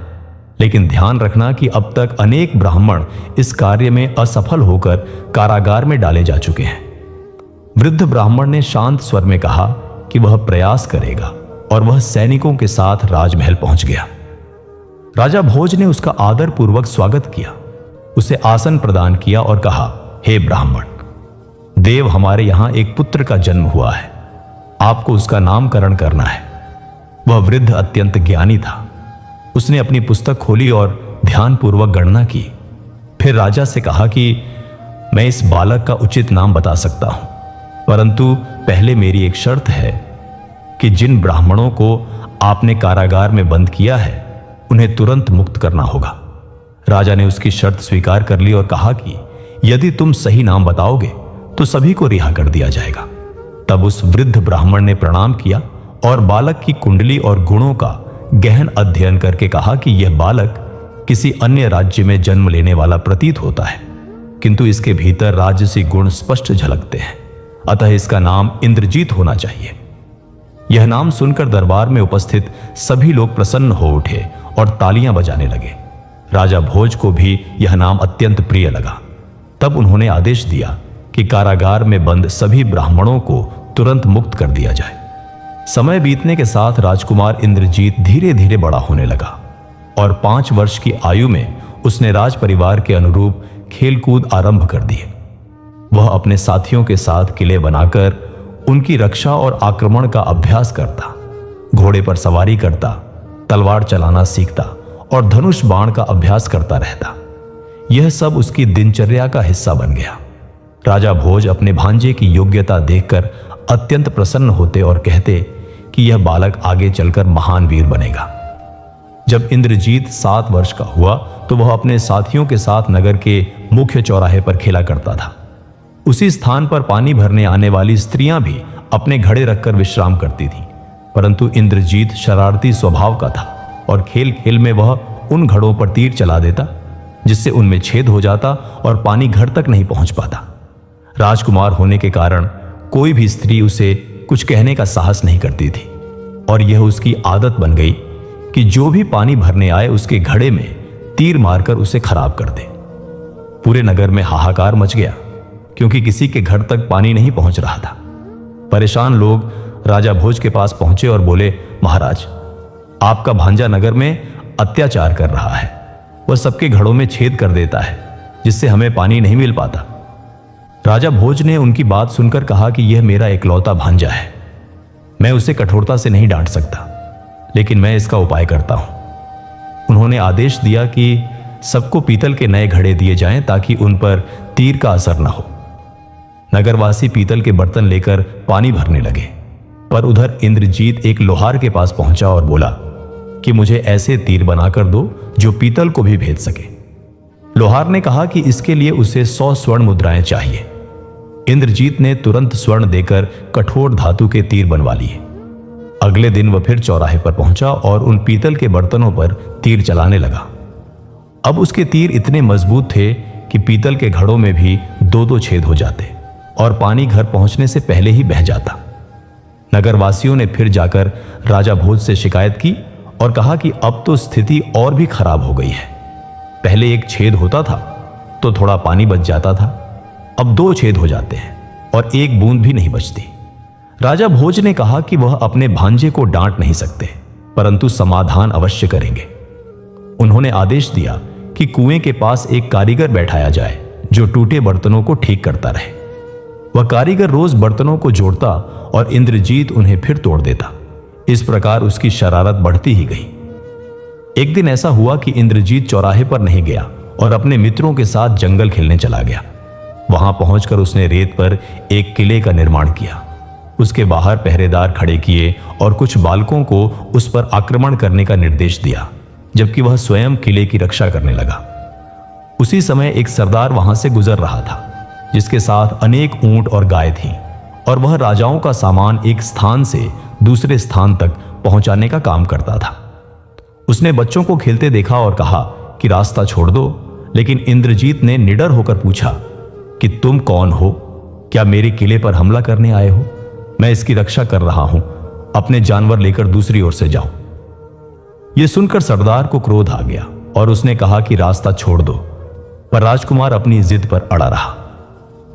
[SPEAKER 1] लेकिन ध्यान रखना कि अब तक अनेक ब्राह्मण इस कार्य में असफल होकर कारागार में डाले जा चुके हैं। वृद्ध ब्राह्मण ने शांत स्वर में कहा कि वह प्रयास करेगा और वह सैनिकों के साथ राजमहल पहुंच गया। राजा भोज ने उसका आदर पूर्वक स्वागत किया, उसे आसन प्रदान किया और कहा, हे ब्राह्मण देव, हमारे यहां एक पुत्र का जन्म हुआ है, आपको उसका नामकरण करना है। वह वृद्ध अत्यंत ज्ञानी था। उसने अपनी पुस्तक खोली और ध्यानपूर्वक गणना की। फिर राजा से कहा कि मैं इस बालक का उचित नाम बता सकता हूं, परंतु पहले मेरी एक शर्त है कि जिन ब्राह्मणों को आपने कारागार में बंद किया है उन्हें तुरंत मुक्त करना होगा। राजा ने उसकी शर्त स्वीकार कर ली और कहा कि यदि तुम सही नाम बताओगे तो सभी को रिहा कर दिया जाएगा। तब उस वृद्ध ब्राह्मण ने प्रणाम किया और बालक की कुंडली और गुणों का गहन अध्ययन करके कहा कि यह बालक किसी अन्य राज्य में जन्म लेने वाला प्रतीत होता है, किंतु इसके भीतर राजसी गुण स्पष्ट झलकते हैं, अतः इसका नाम इंद्रजीत होना चाहिए। यह नाम सुनकर दरबार में उपस्थित सभी लोग प्रसन्न हो उठे और तालियां बजाने लगे। राजा भोज को भी यह नाम अत्यंत प्रिय लगा। तब उन्होंने आदेश दिया कि कारागार में बंद सभी ब्राह्मणों को तुरंत मुक्त कर दिया जाए। समय बीतने के साथ राजकुमार इंद्रजीत धीरे धीरे बड़ा होने लगा और 5 वर्ष की आयु में उसने राज परिवार के अनुरूप खेलकूद आरंभ कर दिए। वह अपने साथियों के साथ किले बनाकर उनकी रक्षा और आक्रमण का अभ्यास करता, घोड़े पर सवारी करता, तलवार चलाना सीखता और धनुष बाण का अभ्यास करता रहता। यह सब उसकी दिनचर्या का हिस्सा बन गया। राजा भोज अपने भांजे की योग्यता देखकर अत्यंत प्रसन्न होते और कहते कि यह बालक आगे चलकर महान वीर बनेगा। जब इंद्रजीत 7 वर्ष का हुआ तो वह अपने साथियों के साथ नगर के मुख्य चौराहे पर खेला करता था। उसी स्थान पर पानी भरने आने वाली स्त्रियां भी अपने घड़े रखकर विश्राम करती थीं। परंतु इंद्रजीत शरारती स्वभाव का था और खेल खेल में वह उन घड़ों पर तीर चला देता जिससे उनमें छेद हो जाता और पानी घर तक नहीं पहुंच पाता। राजकुमार होने के कारण कोई भी स्त्री उसे कुछ कहने का साहस नहीं करती थी और यह उसकी आदत बन गई कि जो भी पानी भरने आए उसके घड़े में तीर मारकर उसे खराब कर दे। पूरे नगर में हाहाकार मच गया क्योंकि किसी के घर तक पानी नहीं पहुंच रहा था। परेशान लोग राजा भोज के पास पहुंचे और बोले, महाराज, आपका भांजा नगर में अत्याचार कर रहा है। वह सबके घड़ों में छेद कर देता है जिससे हमें पानी नहीं मिल पाता। राजा भोज ने उनकी बात सुनकर कहा कि यह मेरा इकलौता भांजा है, मैं उसे कठोरता से नहीं डांट सकता, लेकिन मैं इसका उपाय करता हूं। उन्होंने आदेश दिया कि सबको पीतल के नए घड़े दिए जाएं ताकि उन पर तीर का असर न हो। नगरवासी पीतल के बर्तन लेकर पानी भरने लगे, पर उधर इंद्रजीत एक लोहार के पास पहुंचा और बोला कि मुझे ऐसे तीर बनाकर दो जो पीतल को भी भेद सके। लोहार ने कहा कि इसके लिए उसे 100 स्वर्ण मुद्राएं चाहिए। इंद्रजीत ने तुरंत स्वर्ण देकर कठोर धातु के तीर बनवा लिए। अगले दिन वह फिर चौराहे पर पहुंचा और उन पीतल के बर्तनों पर तीर चलाने लगा। अब उसके तीर इतने मजबूत थे कि पीतल के घड़ों में भी 2-2 छेद हो जाते और पानी घर पहुंचने से पहले ही बह जाता। नगरवासियों ने फिर जाकर राजा भोज से शिकायत की और कहा कि अब तो स्थिति और भी खराब हो गई है। पहले एक छेद होता था तो थोड़ा पानी बच जाता था, अब 2 छेद हो जाते हैं और एक बूंद भी नहीं बचती। राजा भोज ने कहा कि वह अपने भांजे को डांट नहीं सकते, परंतु समाधान अवश्य करेंगे। उन्होंने आदेश दिया कि कुएं के पास एक कारीगर बैठाया जाए जो टूटे बर्तनों को ठीक करता रहे। वह कारीगर रोज बर्तनों को जोड़ता और इंद्रजीत उन्हें फिर तोड़ देता। इस प्रकार उसकी शरारत बढ़ती ही गई। एक दिन ऐसा हुआ कि इंद्रजीत चौराहे पर नहीं गया और अपने मित्रों के साथ जंगल खेलने चला गया। वहां पहुंचकर उसने रेत पर एक किले का निर्माण किया। उसके बाहर पहरेदार खड़े किए और कुछ बालकों को उस पर आक्रमण करने का निर्देश दिया, जबकि वह स्वयं किले की रक्षा करने लगा। उसी समय एक सरदार वहां से गुजर रहा था जिसके साथ अनेक ऊंट और गाय थीं और वह राजाओं का सामान एक स्थान से दूसरे स्थान तक पहुंचाने का काम करता था। उसने बच्चों को खेलते देखा और कहा कि रास्ता छोड़ दो, लेकिन इंद्रजीत ने निडर होकर पूछा कि तुम कौन हो? क्या मेरे किले पर हमला करने आए हो? मैं इसकी रक्षा कर रहा हूं, अपने जानवर लेकर दूसरी ओर से जाओ। यह सुनकर सरदार को क्रोध आ गया और उसने कहा कि रास्ता छोड़ दो, पर राजकुमार अपनी जिद पर अड़ा रहा।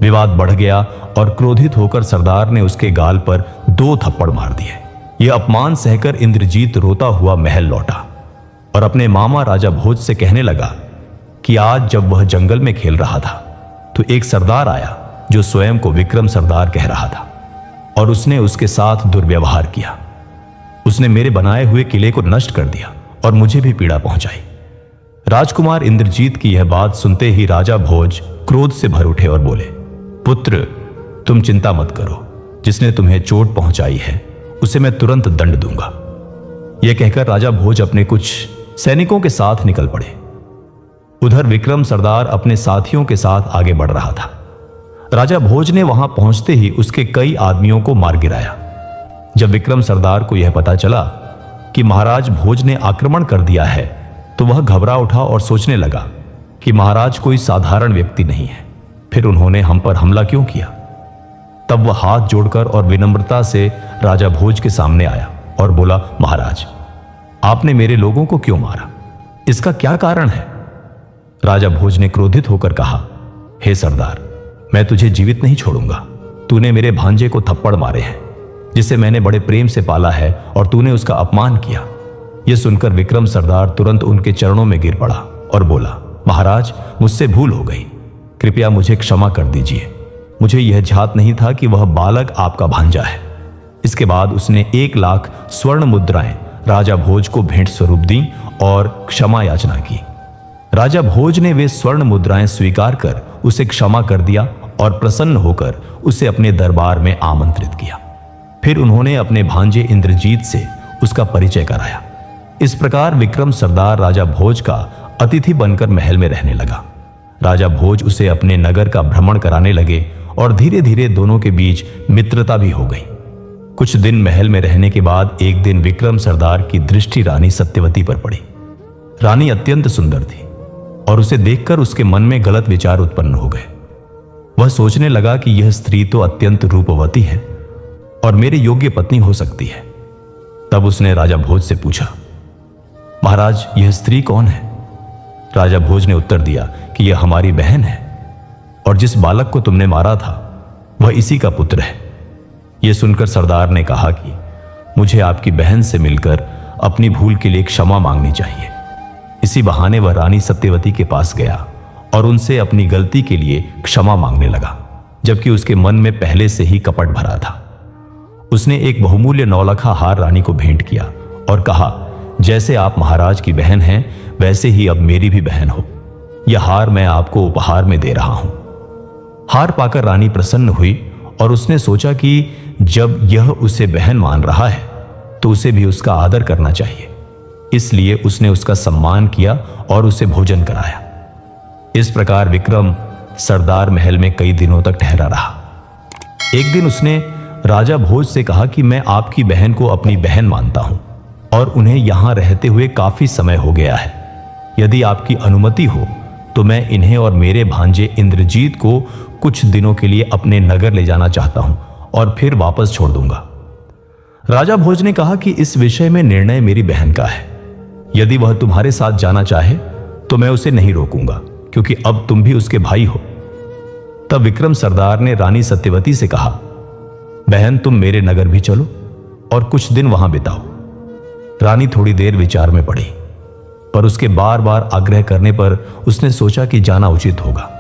[SPEAKER 1] विवाद बढ़ गया और क्रोधित होकर सरदार ने उसके गाल पर 2 थप्पड़ मार दिए। यह अपमान सहकर इंद्रजीत रोता हुआ महल लौटा और अपने मामा राजा भोज से कहने लगा कि आज जब वह जंगल में खेल रहा था तो एक सरदार आया जो स्वयं को विक्रम सरदार कह रहा था और उसने उसके साथ दुर्व्यवहार किया। उसने मेरे बनाए हुए किले को नष्ट कर दिया और मुझे भी पीड़ा पहुंचाई। राजकुमार इंद्रजीत की यह बात सुनते ही राजा भोज क्रोध से भर उठे और बोले, पुत्र, तुम चिंता मत करो, जिसने तुम्हें चोट पहुंचाई है उसे मैं तुरंत दंड दूंगा। यह कहकर राजा भोज अपने कुछ सैनिकों के साथ निकल पड़े। उधर विक्रम सरदार अपने साथियों के साथ आगे बढ़ रहा था। राजा भोज ने वहां पहुंचते ही उसके कई आदमियों को मार गिराया। जब विक्रम सरदार को यह पता चला कि महाराज भोज ने आक्रमण कर दिया है तो वह घबरा उठा और सोचने लगा कि महाराज कोई साधारण व्यक्ति नहीं है, फिर उन्होंने हम पर हमला क्यों किया। तब वह हाथ जोड़कर और विनम्रता से राजा भोज के सामने आया और बोला, महाराज, आपने मेरे लोगों को क्यों मारा? इसका क्या कारण है? राजा भोज ने क्रोधित होकर कहा, हे सरदार, मैं तुझे जीवित नहीं छोड़ूंगा। तूने मेरे भांजे को थप्पड़ मारे हैं जिसे मैंने बड़े प्रेम से पाला है और तूने उसका अपमान किया। यह सुनकर विक्रम सरदार तुरंत उनके चरणों में गिर पड़ा और बोला, महाराज, मुझसे भूल हो गई, कृपया मुझे क्षमा कर दीजिए। मुझे यह ध्यात नहीं था कि वह बालक आपका भांजा है। इसके बाद उसने 1 लाख स्वर्ण मुद्राएं राजा भोज को भेंट स्वरूप दी और क्षमा याचना की। राजा भोज ने वे स्वर्ण मुद्राएं स्वीकार कर उसे क्षमा कर दिया और प्रसन्न होकर उसे अपने दरबार में आमंत्रित किया। फिर उन्होंने अपने भांजे इंद्रजीत से उसका परिचय कराया। इस प्रकार विक्रम सरदार राजा भोज का अतिथि बनकर महल में रहने लगा। राजा भोज उसे अपने नगर का भ्रमण कराने लगे और धीरे धीरे दोनों के बीच मित्रता भी हो गई। कुछ दिन महल में रहने के बाद एक दिन विक्रम सरदार की दृष्टि रानी सत्यवती पर पड़ी। रानी अत्यंत सुंदर थी और उसे देखकर उसके मन में गलत विचार उत्पन्न हो गए। वह सोचने लगा कि यह स्त्री तो अत्यंत रूपवती है और मेरे योग्य पत्नी हो सकती है। तब उसने राजा भोज से पूछा, महाराज, यह स्त्री कौन है? राजा भोज ने उत्तर दिया कि यह हमारी बहन है और जिस बालक को तुमने मारा था वह इसी का पुत्र है। यह सुनकर सरदार ने कहा कि मुझे आपकी बहन से मिलकर अपनी भूल के लिए क्षमा मांगनी चाहिए। इसी बहाने वह रानी सत्यवती के पास गया और उनसे अपनी गलती के लिए क्षमा मांगने लगा, जबकि उसके मन में पहले से ही कपट भरा था। उसने एक बहुमूल्य नौलखा हार रानी को भेंट किया और कहा, जैसे आप महाराज की बहन हैं वैसे ही अब मेरी भी बहन हो। यह हार मैं आपको उपहार में दे रहा हूं। हार पाकर रानी प्रसन्न हुई और उसने सोचा कि जब यह उसे बहन मान रहा है तो उसे भी उसका आदर करना चाहिए। इसलिए उसने उसका सम्मान किया और उसे भोजन कराया। इस प्रकार विक्रम सरदार महल में कई दिनों तक ठहरा रहा। एक दिन उसने राजा भोज से कहा कि मैं आपकी बहन को अपनी बहन मानता हूं और उन्हें यहां रहते हुए काफी समय हो गया है। यदि आपकी अनुमति हो तो मैं इन्हें और मेरे भांजे इंद्रजीत को कुछ दिनों के लिए अपने नगर ले जाना चाहता हूं और फिर वापस छोड़ दूंगा। राजा भोज ने कहा कि इस विषय में निर्णय मेरी बहन का है। यदि वह तुम्हारे साथ जाना चाहे तो मैं उसे नहीं रोकूंगा, क्योंकि अब तुम भी उसके भाई हो। तब विक्रम सरदार ने रानी सत्यवती से कहा, बहन, तुम मेरे नगर भी चलो और कुछ दिन वहां बिताओ। रानी थोड़ी देर विचार में पड़ी, पर उसके बार बार आग्रह करने पर उसने सोचा कि जाना उचित होगा।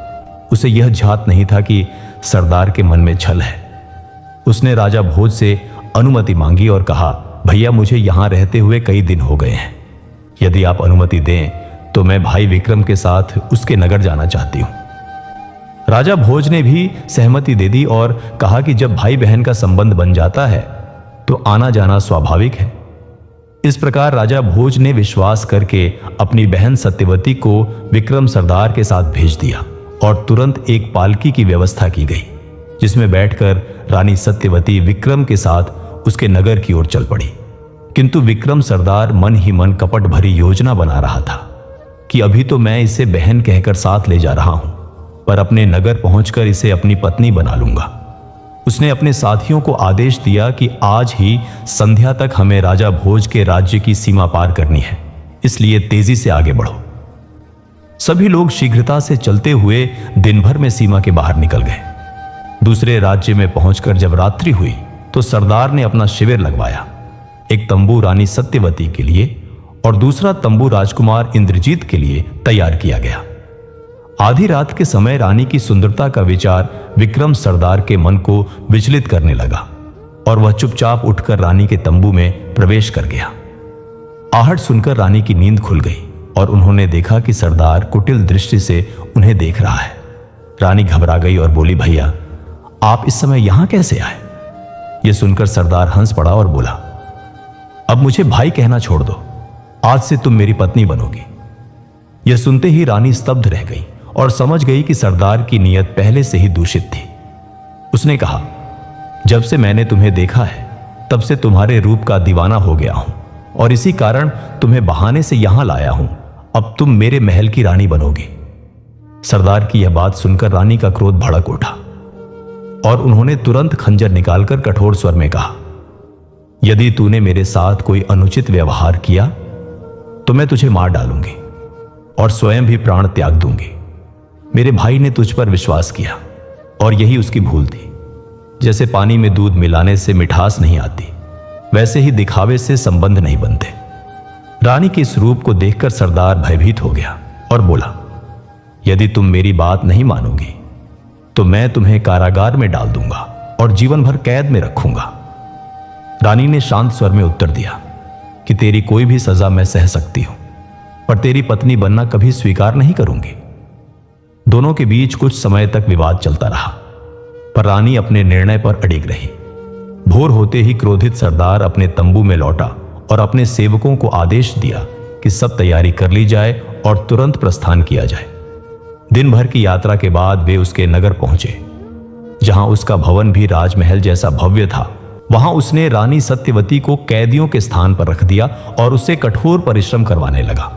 [SPEAKER 1] उसे यह झात नहीं था कि सरदार के मन में छल है। उसने राजा भोज से अनुमति मांगी और कहा, भैया, मुझे यहां रहते हुए कई दिन हो गए हैं। यदि आप अनुमति दें तो मैं भाई विक्रम के साथ उसके नगर जाना चाहती हूं। राजा भोज ने भी सहमति दे दी और कहा कि जब भाई बहन का संबंध बन जाता है तो आना जाना स्वाभाविक है। इस प्रकार राजा भोज ने विश्वास करके अपनी बहन सत्यवती को विक्रम सरदार के साथ भेज दिया और तुरंत एक पालकी की व्यवस्था की गई, जिसमें बैठकर रानी सत्यवती विक्रम के साथ उसके नगर की ओर चल पड़ी। किंतु विक्रम सरदार मन ही मन कपट भरी योजना बना रहा था कि अभी तो मैं इसे बहन कहकर साथ ले जा रहा हूं, पर अपने नगर पहुंचकर इसे अपनी पत्नी बना लूंगा। उसने अपने साथियों को आदेश दिया कि आज ही संध्या तक हमें राजा भोज के राज्य की सीमा पार करनी है, इसलिए तेजी से आगे बढ़ो। सभी लोग शीघ्रता से चलते हुए दिन भर में सीमा के बाहर निकल गए। दूसरे राज्य में पहुंचकर जब रात्रि हुई तो सरदार ने अपना शिविर लगवाया। एक तंबू रानी सत्यवती के लिए और दूसरा तंबू राजकुमार इंद्रजीत के लिए तैयार किया गया। आधी रात के समय रानी की सुंदरता का विचार विक्रम सरदार के मन को विचलित करने लगा और वह चुपचाप उठकर रानी के तंबू में प्रवेश कर गया। आहट सुनकर रानी की नींद खुल गई और उन्होंने देखा कि सरदार कुटिल दृष्टि से उन्हें देख रहा है। रानी घबरा गई और बोली, भैया, आप इस समय यहां कैसे आए? यह सुनकर सरदार हंस पड़ा और बोला, अब मुझे भाई कहना छोड़ दो, आज से तुम मेरी पत्नी बनोगी। यह सुनते ही रानी स्तब्ध रह गई और समझ गई कि सरदार की नीयत पहले से ही दूषित थी। उसने कहा, जब से मैंने तुम्हें देखा है तब से तुम्हारे रूप का दीवाना हो गया हूं और इसी कारण तुम्हें बहाने से यहां लाया हूं। अब तुम मेरे महल की रानी बनोगी। सरदार की यह बात सुनकर रानी का क्रोध भड़क उठा और उन्होंने तुरंत खंजर निकालकर कठोर स्वर में कहा, यदि तूने मेरे साथ कोई अनुचित व्यवहार किया तो मैं तुझे मार डालूंगी और स्वयं भी प्राण त्याग दूंगी। मेरे भाई ने तुझ पर विश्वास किया और यही उसकी भूल थी। जैसे पानी में दूध मिलाने से मिठास नहीं आती, वैसे ही दिखावे से संबंध नहीं बनते। रानी के इस रूप को देखकर सरदार भयभीत हो गया और बोला, यदि तुम मेरी बात नहीं मानोगी तो मैं तुम्हें कारागार में डाल दूंगा और जीवन भर कैद में रखूंगा। रानी ने शांत स्वर में उत्तर दिया कि तेरी कोई भी सजा मैं सह सकती हूं, पर तेरी पत्नी बनना कभी स्वीकार नहीं करूंगी। दोनों के बीच कुछ समय तक विवाद चलता रहा, पर रानी अपने निर्णय पर अड़िग रही। भोर होते ही क्रोधित सरदार अपने तंबू में लौटा और अपने सेवकों को आदेश दिया कि सब तैयारी कर ली जाए और तुरंत प्रस्थान किया जाए। दिन भर की यात्रा के बाद वे उसके नगर पहुंचे, जहां उसका भवन भी राजमहल जैसा भव्य था वहां उसने रानी सत्यवती को कैदियों के स्थान पर रख दिया और उससे कठोर परिश्रम करवाने लगा।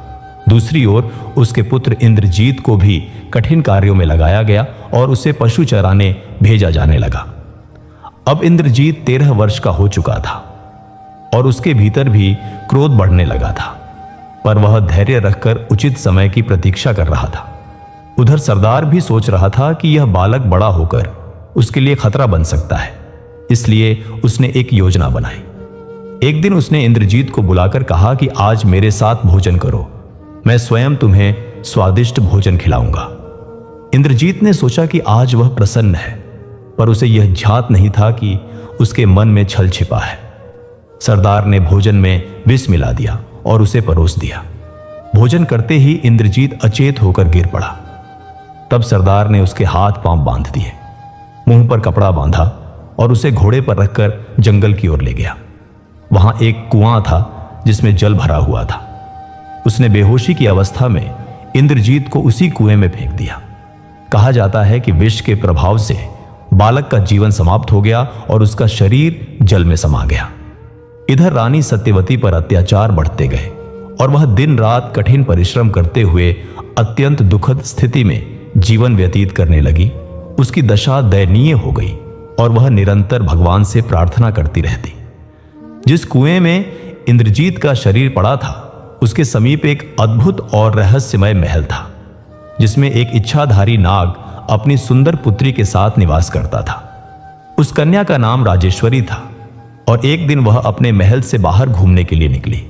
[SPEAKER 1] दूसरी ओर उसके पुत्र इंद्रजीत को भी कठिन कार्यों में लगाया गया और उसे पशु चराने भेजा जाने लगा। अब इंद्रजीत 13 वर्ष का हो चुका था और उसके भीतर भी क्रोध बढ़ने लगा था, पर वह धैर्य रखकर उचित समय की प्रतीक्षा कर रहा था। उधर सरदार भी सोच रहा था कि यह बालक बड़ा होकर उसके लिए खतरा बन सकता है, इसलिए उसने एक योजना बनाई। एक दिन उसने इंद्रजीत को बुलाकर कहा कि आज मेरे साथ भोजन करो, मैं स्वयं तुम्हें स्वादिष्ट भोजन खिलाऊंगा। इंद्रजीत ने सोचा कि आज वह प्रसन्न है, पर उसे यह ध्यात नहीं था कि उसके मन में छल छिपा है। सरदार ने भोजन में विष मिला दिया और उसे परोस दिया। भोजन करते ही इंद्रजीत अचेत होकर गिर पड़ा। तब सरदार ने उसके हाथ पांव बांध दिए, मुंह पर कपड़ा बांधा और उसे घोड़े पर रखकर जंगल की ओर ले गया। वहां एक कुआं था जिसमें जल भरा हुआ था। उसने बेहोशी की अवस्था में इंद्रजीत को उसी कुएं में फेंक दिया। कहा जाता है कि विष के प्रभाव से बालक का जीवन समाप्त हो गया और उसका शरीर जल में समा गया। इधर रानी सत्यवती पर अत्याचार बढ़ते गए और वह दिन रात कठिन परिश्रम करते हुए अत्यंत दुखद स्थिति में जीवन व्यतीत करने लगी। उसकी दशा दयनीय हो गई और वह निरंतर भगवान से प्रार्थना करती रहती। जिस कुएं में इंद्रजीत का शरीर पड़ा था, उसके समीप एक अद्भुत और रहस्यमय महल था, जिसमें एक इच्छाधारी नाग अपनी सुंदर पुत्री के साथ निवास करता था। उस कन्या का नाम राजेश्वरी था और एक दिन वह अपने महल से बाहर घूमने के लिए निकली।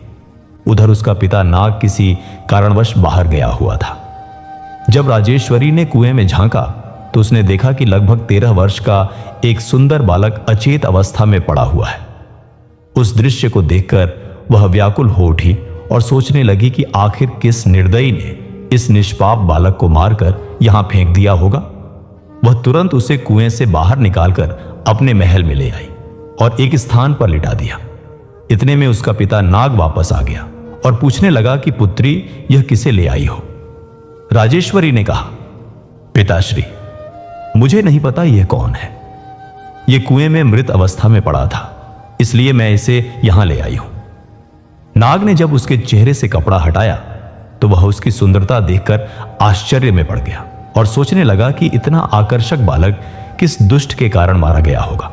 [SPEAKER 1] उधर उसका पिता नाग किसी कारणवश बाहर गया हुआ था। जब राजेश्वरी ने कुएं में झांका तो उसने देखा कि लगभग 13 वर्ष का एक सुंदर बालक अचेत अवस्था में पड़ा हुआ है। उस दृश्य को देखकर वह व्याकुल हो उठी और सोचने लगी कि आखिर किस निर्दयी ने इस निष्पाप बालक को मारकर यहां फेंक दिया होगा। वह तुरंत उसे कुएं से बाहर निकालकर अपने महल में ले आई और एक स्थान पर लिटा दिया। इतने में उसका पिता नाग वापस आ गया और पूछने लगा कि पुत्री, यह किसे ले आई हो? राजेश्वरी ने कहा, पिताश्री, मुझे नहीं पता यह कौन है। यह कुएं में मृत अवस्था में पड़ा था, इसलिए मैं इसे यहां ले आई हूं। नाग ने जब उसके चेहरे से कपड़ा हटाया तो वह उसकी सुंदरता देखकर आश्चर्य में पड़ गया और सोचने लगा कि इतना आकर्षक बालक किस दुष्ट के कारण मारा गया होगा।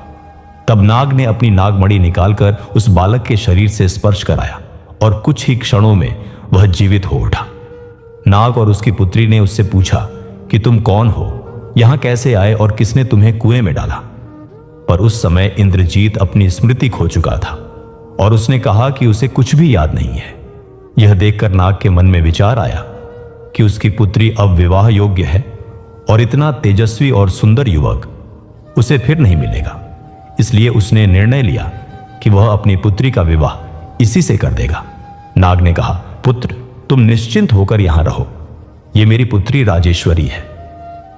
[SPEAKER 1] तब नाग ने अपनी नागमणि निकालकर उस बालक के शरीर से स्पर्श कराया और कुछ ही क्षणों में वह जीवित हो उठा। नाग और उसकी पुत्री ने उससे पूछा कि तुम कौन हो, यहां कैसे आए और किसने तुम्हें कुएं में डाला? पर उस समय इंद्रजीत अपनी स्मृति खो चुका था और उसने कहा कि उसे कुछ भी याद नहीं है। यह देखकर नाग के मन में विचार आया कि उसकी पुत्री अब विवाह योग्य है और इतना तेजस्वी और सुंदर युवक उसे फिर नहीं मिलेगा। इसलिए उसने निर्णय लिया कि वह अपनी पुत्री का विवाह इसी से कर देगा। नाग ने कहा, पुत्र, तुम निश्चिंत होकर यहां रहो। यह मेरी पुत्री राजेश्वरी है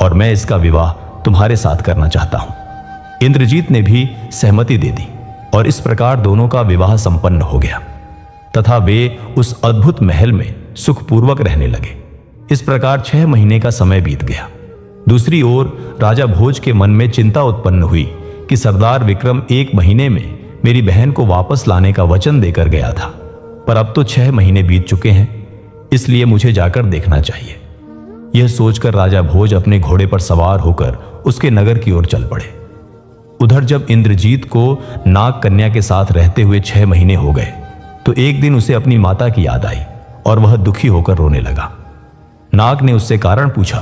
[SPEAKER 1] और मैं इसका विवाह तुम्हारे साथ करना चाहता हूं। इंद्रजीत ने भी सहमति दे दी और इस प्रकार दोनों का विवाह संपन्न हो गया तथा वे उस अद्भुत महल में सुखपूर्वक रहने लगे। इस प्रकार 6 महीने का समय बीत गया। दूसरी ओर राजा भोज के मन में चिंता उत्पन्न हुई कि सरदार विक्रम 1 महीने में मेरी बहन को वापस लाने का वचन देकर गया था, पर अब तो 6 महीने बीत चुके हैं, इसलिए मुझे जाकर देखना चाहिए। यह सोचकर राजा भोज अपने घोड़े पर सवार होकर उसके नगर की ओर चल पड़े। उधर जब इंद्रजीत को नाग कन्या के साथ रहते हुए 6 महीने हो गए तो एक दिन उसे अपनी माता की याद आई और वह दुखी होकर रोने लगा। नाग ने उससे कारण पूछा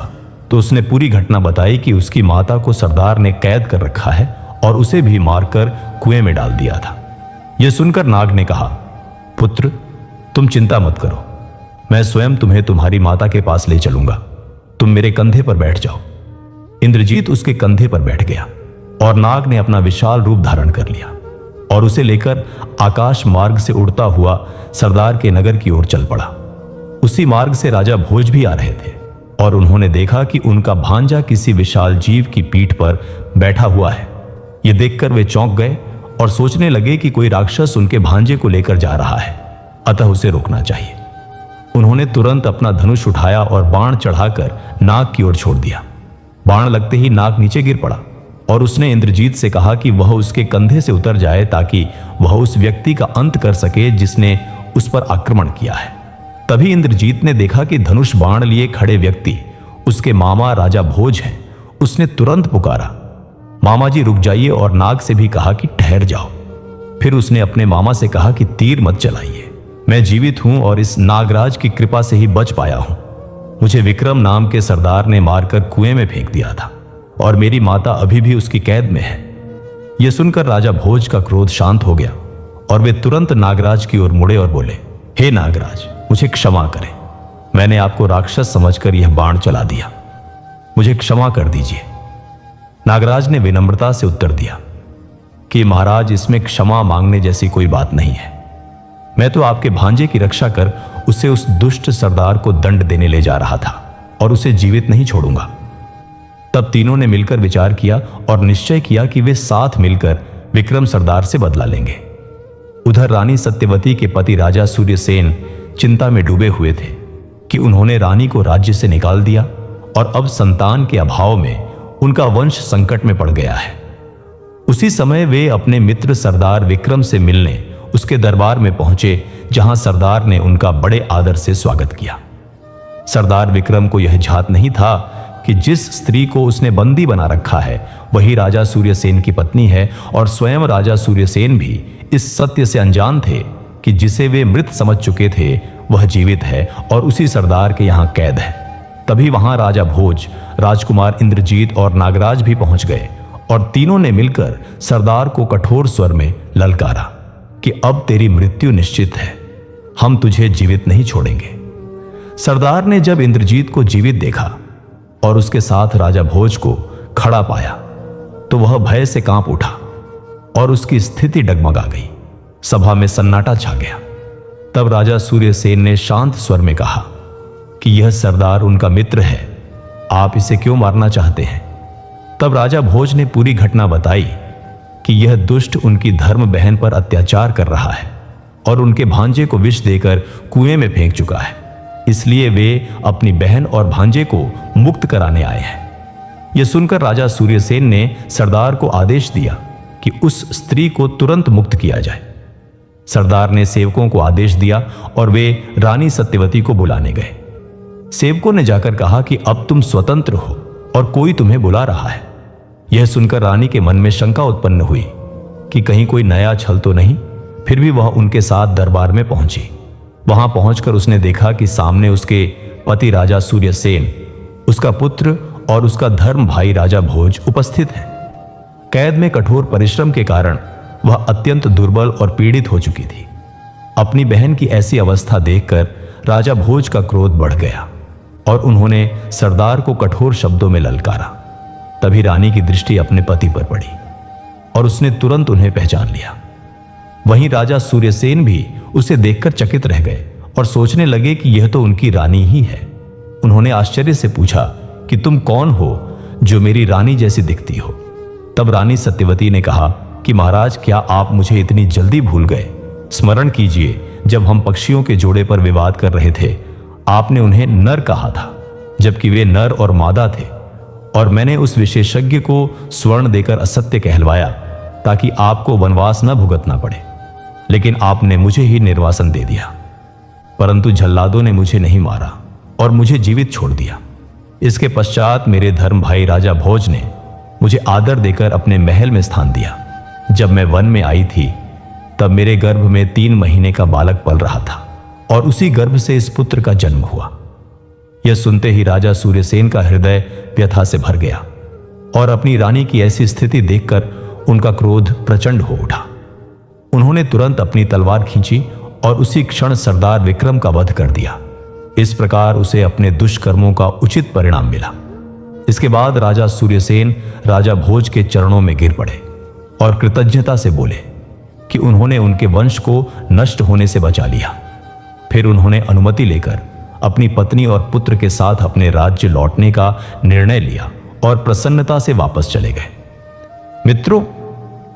[SPEAKER 1] तो उसने पूरी घटना बताई कि उसकी माता को सरदार ने कैद कर रखा है और उसे भी मारकर कुएं में डाल दिया था। यह सुनकर नाग ने कहा, पुत्र, तुम चिंता मत करो, मैं स्वयं तुम्हें तुम्हारी माता के पास ले चलूंगा। तुम मेरे कंधे पर बैठ जाओ। इंद्रजीत उसके कंधे पर बैठ गया और नाग ने अपना विशाल रूप धारण कर लिया और उसे लेकर आकाश मार्ग से उड़ता हुआ सरदार के नगर की ओर चल पड़ा। उसी मार्ग से राजा भोज भी आ रहे थे और उन्होंने देखा कि उनका भांजा किसी विशाल जीव की पीठ पर बैठा हुआ है। ये देखकर वे चौंक गए और सोचने लगे कि कोई राक्षस उनके भांजे को लेकर जा रहा है, अतः उसे रोकना चाहिए। उन्होंने तुरंत अपना धनुष उठाया और बाण चढ़ाकर नाग की ओर छोड़ दिया। बाण लगते ही नाग नीचे गिर पड़ा और उसने इंद्रजीत से कहा कि वह उसके कंधे से उतर जाए ताकि वह उस व्यक्ति का अंत कर सके जिसने उस पर आक्रमण किया है। तभी इंद्रजीत ने देखा कि धनुष बाण लिए खड़े व्यक्ति उसके मामा राजा भोज हैं। उसने तुरंत पुकारा, मामा जी रुक जाइए, और नाग से भी कहा कि ठहर जाओ। फिर उसने अपने मामा से कहा कि तीर मत चलाइए, मैं जीवित हूं और इस नागराज की कृपा से ही बच पाया हूं। मुझे विक्रम नाम के सरदार ने मारकर कुएं में फेंक दिया था और मेरी माता अभी भी उसकी कैद में है। यह सुनकर राजा भोज का क्रोध शांत हो गया और वे तुरंत नागराज की ओर मुड़े और बोले, हे नागराज, मुझे क्षमा करें, मैंने आपको राक्षस समझकर यह बाण चला दिया, मुझे क्षमा कर दीजिए। नागराज ने विनम्रता से उत्तर दिया कि महाराज, इसमें क्षमा मांगने जैसी कोई बात नहीं है। मैं तो आपके भांजे की रक्षा कर उसे उस दुष्ट सरदार को दंड देने ले जा रहा था और उसे जीवित नहीं छोड़ूंगा। तब तीनों ने मिलकर विचार किया और निश्चय किया कि वे साथ मिलकर विक्रम सरदार से बदला लेंगे। उधर रानी सत्यवती के पति राजा सूर्यसेन चिंता में डूबे हुए थे कि उन्होंने रानी को राज्य से निकाल दिया और अब संतान के अभाव में उनका वंश संकट में पड़ गया है। उसी समय वे अपने मित्र सरदार विक्रम से मिलने उसके दरबार में पहुंचे, जहां सरदार ने उनका बड़े आदर से स्वागत किया। सरदार विक्रम को यह झात नहीं था कि जिस स्त्री को उसने बंदी बना रखा है वही राजा सूर्यसेन की पत्नी है, और स्वयं राजा सूर्यसेन भी इस सत्य से अनजान थे कि जिसे वे मृत समझ चुके थे वह जीवित है और उसी सरदार के यहां कैद है। तभी वहां राजा भोज, राजकुमार इंद्रजीत और नागराज भी पहुंच गए और तीनों ने मिलकर सरदार को कठोर स्वर में ललकारा कि अब तेरी मृत्यु निश्चित है, हम तुझे जीवित नहीं छोड़ेंगे। सरदार ने जब इंद्रजीत को जीवित देखा और उसके साथ राजा भोज को खड़ा पाया तो वह भय से कांप उठा और उसकी स्थिति डगमगा गई। सभा में सन्नाटा छा गया। तब राजा सूर्यसेन ने शांत स्वर में कहा कि यह सरदार उनका मित्र है, आप इसे क्यों मारना चाहते हैं? तब राजा भोज ने पूरी घटना बताई कि यह दुष्ट उनकी धर्म बहन पर अत्याचार कर रहा है और उनके भांजे को विष देकर कुएं में फेंक चुका है, इसलिए वे अपनी बहन और भांजे को मुक्त कराने आए हैं। यह सुनकर राजा सूर्यसेन ने सरदार को आदेश दिया कि उस स्त्री को तुरंत मुक्त किया जाए। सरदार ने सेवकों को आदेश दिया और वे रानी सत्यवती को बुलाने गए। सेवकों ने जाकर कहा कि अब तुम स्वतंत्र हो और कोई तुम्हें बुला रहा है। यह सुनकर रानी के मन में शंका उत्पन्न हुई कि कहीं कोई नया छल तो नहीं। फिर भी वह उनके साथ दरबार में पहुंची। वहां पहुंचकर उसने देखा कि सामने उसके पति राजा सूर्यसेन, उसका पुत्र और उसका धर्म भाई राजा भोज उपस्थित हैं। कैद में कठोर परिश्रम के कारण वह अत्यंत दुर्बल और पीड़ित हो चुकी थी। अपनी बहन की ऐसी अवस्था देखकर राजा भोज का क्रोध बढ़ गया और उन्होंने सरदार को कठोर शब्दों में ललकारा। तभी रानी की दृष्टि अपने पति पर पड़ी और उसने तुरंत उन्हें पहचान लिया। वहीं राजा सूर्यसेन भी उसे देखकर चकित रह गए और सोचने लगे कि यह तो उनकी रानी ही है। उन्होंने आश्चर्य से पूछा कि तुम कौन हो जो मेरी रानी जैसी दिखती हो? तब रानी सत्यवती ने कहा कि महाराज, क्या आप मुझे इतनी जल्दी भूल गए? स्मरण कीजिए, जब हम पक्षियों के जोड़े पर विवाद कर रहे थे आपने उन्हें नर कहा था, जबकि वे नर और मादा थे, और मैंने उस विशेषज्ञ को स्वर्ण देकर असत्य कहलवाया ताकि आपको वनवास न भुगतना पड़े, लेकिन आपने मुझे ही निर्वासन दे दिया। परंतु जल्लादों ने मुझे नहीं मारा और मुझे जीवित छोड़ दिया। इसके पश्चात मेरे धर्म भाई राजा भोज ने मुझे आदर देकर अपने महल में स्थान दिया। जब मैं वन में आई थी तब मेरे गर्भ में 3 महीने का बालक पल रहा था और उसी गर्भ से इस पुत्र का जन्म हुआ। यह सुनते ही राजा सूर्यसेन का हृदय व्यथा से भर गया और अपनी रानी की ऐसी स्थिति देखकर उनका क्रोध प्रचंड हो उठा। उन्होंने तुरंत अपनी तलवार खींची और उसी क्षण सरदार विक्रम का वध कर दिया। इस प्रकार उसे अपने दुष्कर्मों का उचित परिणाम मिला। इसके बाद राजा सूर्यसेन राजा भोज के चरणों में गिर पड़े और कृतज्ञता से बोले कि उन्होंने उनके वंश को नष्ट होने से बचा लिया। फिर उन्होंने अनुमति लेकर अपनी पत्नी और पुत्र के साथ अपने राज्य लौटने का निर्णय लिया और प्रसन्नता से वापस चले गए। मित्रों,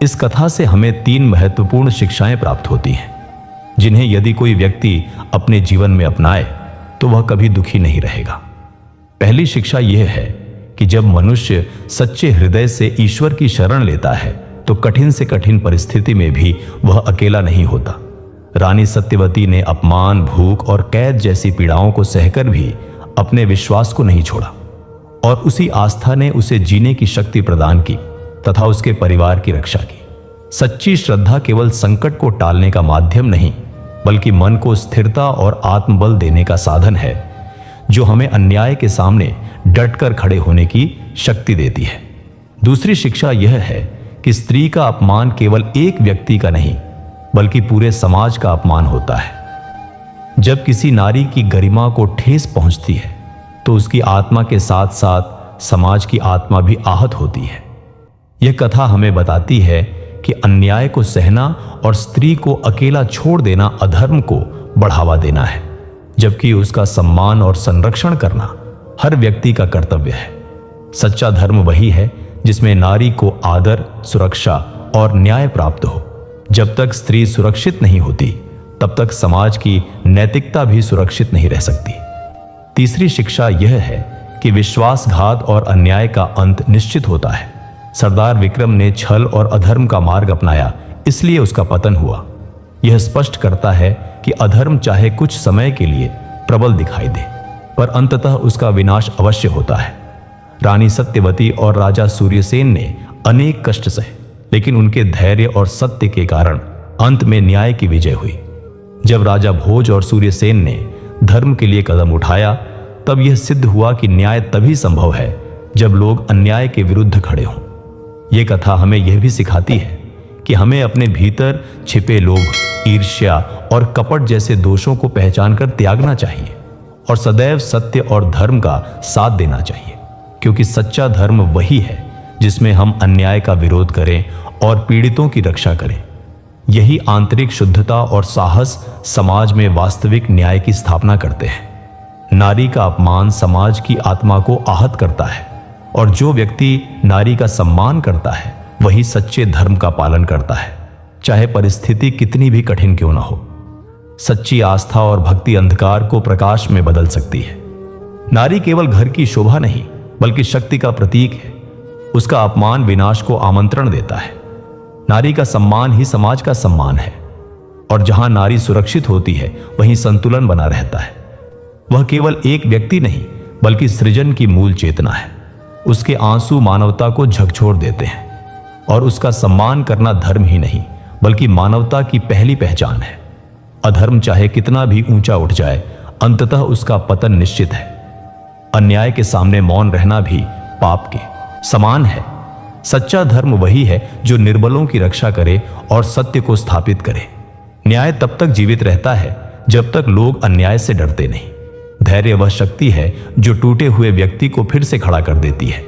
[SPEAKER 1] इस कथा से हमें 3 महत्वपूर्ण शिक्षाएं प्राप्त होती हैं, जिन्हें यदि कोई व्यक्ति अपने जीवन में अपनाए तो वह कभी दुखी नहीं रहेगा। पहली शिक्षा यह है कि जब मनुष्य सच्चे हृदय से ईश्वर की शरण लेता है तो कठिन से कठिन परिस्थिति में भी वह अकेला नहीं होता। रानी सत्यवती ने अपमान, भूख और कैद जैसी पीड़ाओं को सहकर भी अपने विश्वास को नहीं छोड़ा और उसी आस्था ने उसे जीने की शक्ति प्रदान की तथा उसके परिवार की रक्षा की। सच्ची श्रद्धा केवल संकट को टालने का माध्यम नहीं, बल्कि मन को स्थिरता और आत्मबल देने का साधन है, जो हमें अन्याय के सामने डटकर खड़े होने की शक्ति देती है। दूसरी शिक्षा यह है कि स्त्री का अपमान केवल एक व्यक्ति का नहीं, बल्कि पूरे समाज का अपमान होता है। जब किसी नारी की गरिमा को ठेस पहुंचती है तो उसकी आत्मा के साथ साथ समाज की आत्मा भी आहत होती है। यह कथा हमें बताती है कि अन्याय को सहना और स्त्री को अकेला छोड़ देना अधर्म को बढ़ावा देना है, जबकि उसका सम्मान और संरक्षण करना हर व्यक्ति का कर्तव्य है। सच्चा धर्म वही है जिसमें नारी को आदर, सुरक्षा और न्याय प्राप्त हो। जब तक स्त्री सुरक्षित नहीं होती, तब तक समाज की नैतिकता भी सुरक्षित नहीं रह सकती। तीसरी शिक्षा यह है कि विश्वासघात और अन्याय का अंत निश्चित होता है। सरदार विक्रम ने छल और अधर्म का मार्ग अपनाया, इसलिए उसका पतन हुआ। यह स्पष्ट करता है कि अधर्म चाहे कुछ समय के लिए प्रबल दिखाई दे, पर अंततः उसका विनाश अवश्य होता है। रानी सत्यवती और राजा सूर्यसेन ने अनेक कष्ट सहे, लेकिन उनके धैर्य और सत्य के कारण अंत में न्याय की विजय हुई। जब राजा भोज और सूर्यसेन ने धर्म के लिए कदम उठाया, तब यह सिद्ध हुआ कि न्याय तभी संभव है जब लोग अन्याय के विरुद्ध खड़े हों। यह कथा हमें यह भी सिखाती है कि हमें अपने भीतर छिपे लोभ, ईर्ष्या और कपट जैसे दोषों को पहचान कर त्यागना चाहिए और सदैव सत्य और धर्म का साथ देना चाहिए, क्योंकि सच्चा धर्म वही है जिसमें हम अन्याय का विरोध करें और पीड़ितों की रक्षा करें। यही आंतरिक शुद्धता और साहस समाज में वास्तविक न्याय की स्थापना करते हैं। नारी का अपमान समाज की आत्मा को आहत करता है, और जो व्यक्ति नारी का सम्मान करता है वही सच्चे धर्म का पालन करता है, चाहे परिस्थिति कितनी भी कठिन क्यों ना हो। सच्ची आस्था और भक्ति अंधकार को प्रकाश में बदल सकती है। नारी केवल घर की शोभा नहीं, बल्कि शक्ति का प्रतीक है। उसका अपमान विनाश को आमंत्रण देता है। नारी का सम्मान ही समाज का सम्मान है, और जहां नारी सुरक्षित होती है वहीं संतुलन बना रहता है। वह केवल एक व्यक्ति नहीं, बल्कि सृजन की मूल चेतना है। उसके आंसू मानवता को झकझोर देते हैं, और उसका सम्मान करना धर्म ही नहीं, बल्कि मानवता की पहली पहचान है। अधर्म चाहे कितना भी ऊंचा उठ जाए, अंततः उसका पतन निश्चित है। अन्याय के सामने मौन रहना भी पाप के समान है। सच्चा धर्म वही है जो निर्बलों की रक्षा करे और सत्य को स्थापित करे। न्याय तब तक जीवित रहता है जब तक लोग अन्याय से डरते नहीं। धैर्य वह शक्ति है जो टूटे हुए व्यक्ति को फिर से खड़ा कर देती है।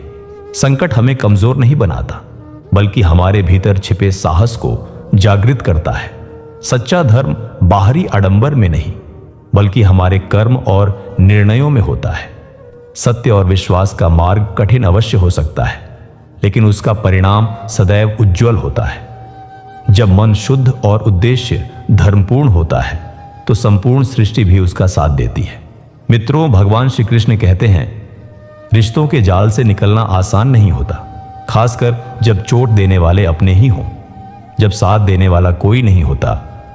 [SPEAKER 1] संकट हमें कमजोर नहीं बनाता, बल्कि हमारे भीतर छिपे साहस को जागृत करता है। सच्चा धर्म बाहरी आडंबर में नहीं, बल्कि हमारे कर्म और निर्णयों में होता है। सत्य और विश्वास का मार्ग कठिन अवश्य हो सकता है, लेकिन उसका परिणाम सदैव उज्जवल होता है। जब मन शुद्ध और उद्देश्य धर्मपूर्ण होता है, तो संपूर्ण सृष्टि भी उसका साथ देती है। मित्रों, भगवान श्री कृष्ण कहते हैं, रिश्तों के जाल से निकलना आसान नहीं होता, खासकर जब चोट देने वाले अपने ही हों। जब साथ देने वाला कोई नहीं होता,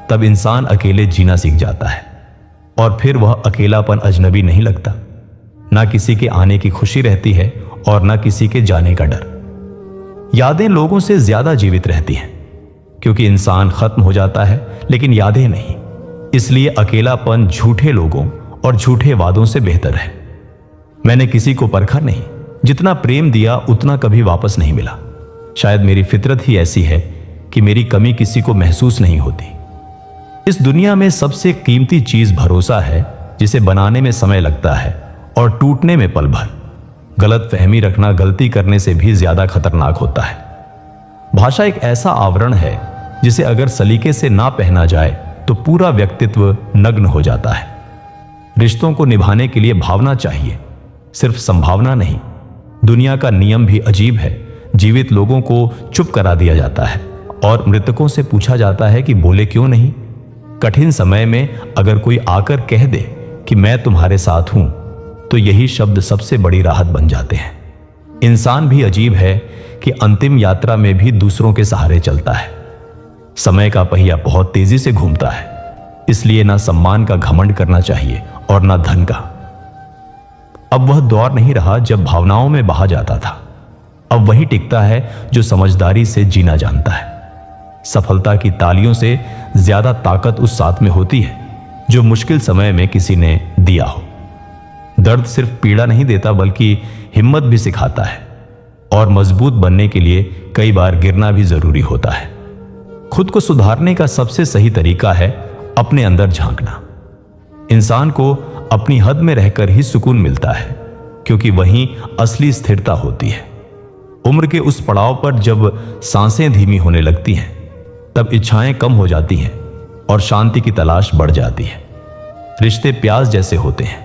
[SPEAKER 1] तब इंसान अकेले जीना सीख जाता है, और फिर वह अकेलापन अजनबी नहीं लगता। ना किसी के आने की खुशी रहती है और ना किसी के जाने का डर। यादें लोगों से ज्यादा जीवित रहती हैं, क्योंकि इंसान खत्म हो जाता है, लेकिन यादें नहीं। इसलिए अकेलापन झूठे लोगों और झूठे वादों से बेहतर है। मैंने किसी को परखा नहीं, जितना प्रेम दिया उतना कभी वापस नहीं मिला। शायद मेरी फितरत ही ऐसी है कि मेरी कमी किसी को महसूस नहीं होती। इस दुनिया में सबसे कीमती चीज भरोसा है, जिसे बनाने में समय लगता है और टूटने में पल भर। गलत फहमी रखना गलती करने से भी ज्यादा खतरनाक होता है। भाषा एक ऐसा आवरण है जिसे अगर सलीके से ना पहना जाए तो पूरा व्यक्तित्व नग्न हो जाता है। रिश्तों को निभाने के लिए भावना चाहिए, सिर्फ संभावना नहीं। दुनिया का नियम भी अजीब है। जीवित लोगों को चुप करा दिया जाता है और मृतकों से पूछा जाता है कि बोले क्यों नहीं। कठिन समय में अगर कोई आकर कह दे कि मैं तुम्हारे साथ हूं, तो यही शब्द सबसे बड़ी राहत बन जाते हैं। इंसान भी अजीब है कि अंतिम यात्रा में भी दूसरों के सहारे चलता है। समय का पहिया बहुत तेजी से घूमता है, इसलिए ना सम्मान का घमंड करना चाहिए और ना धन का। अब वह दौर नहीं रहा जब भावनाओं में बहा जाता था। अब वही टिकता है जो समझदारी से जीना जानता है। सफलता की तालियों से ज्यादा ताकत उस साथ में होती है जो मुश्किल समय में किसी ने दिया हो। दर्द सिर्फ पीड़ा नहीं देता बल्कि हिम्मत भी सिखाता है, और मजबूत बनने के लिए कई बार गिरना भी जरूरी होता है। खुद को सुधारने का सबसे सही तरीका है अपने अंदर झांकना। इंसान को अपनी हद में रहकर ही सुकून मिलता है, क्योंकि वहीं असली स्थिरता होती है। उम्र के उस पड़ाव पर जब सांसें धीमी होने लगती हैं, तब इच्छाएं कम हो जाती हैं और शांति की तलाश बढ़ जाती है। रिश्ते प्यास जैसे होते हैं,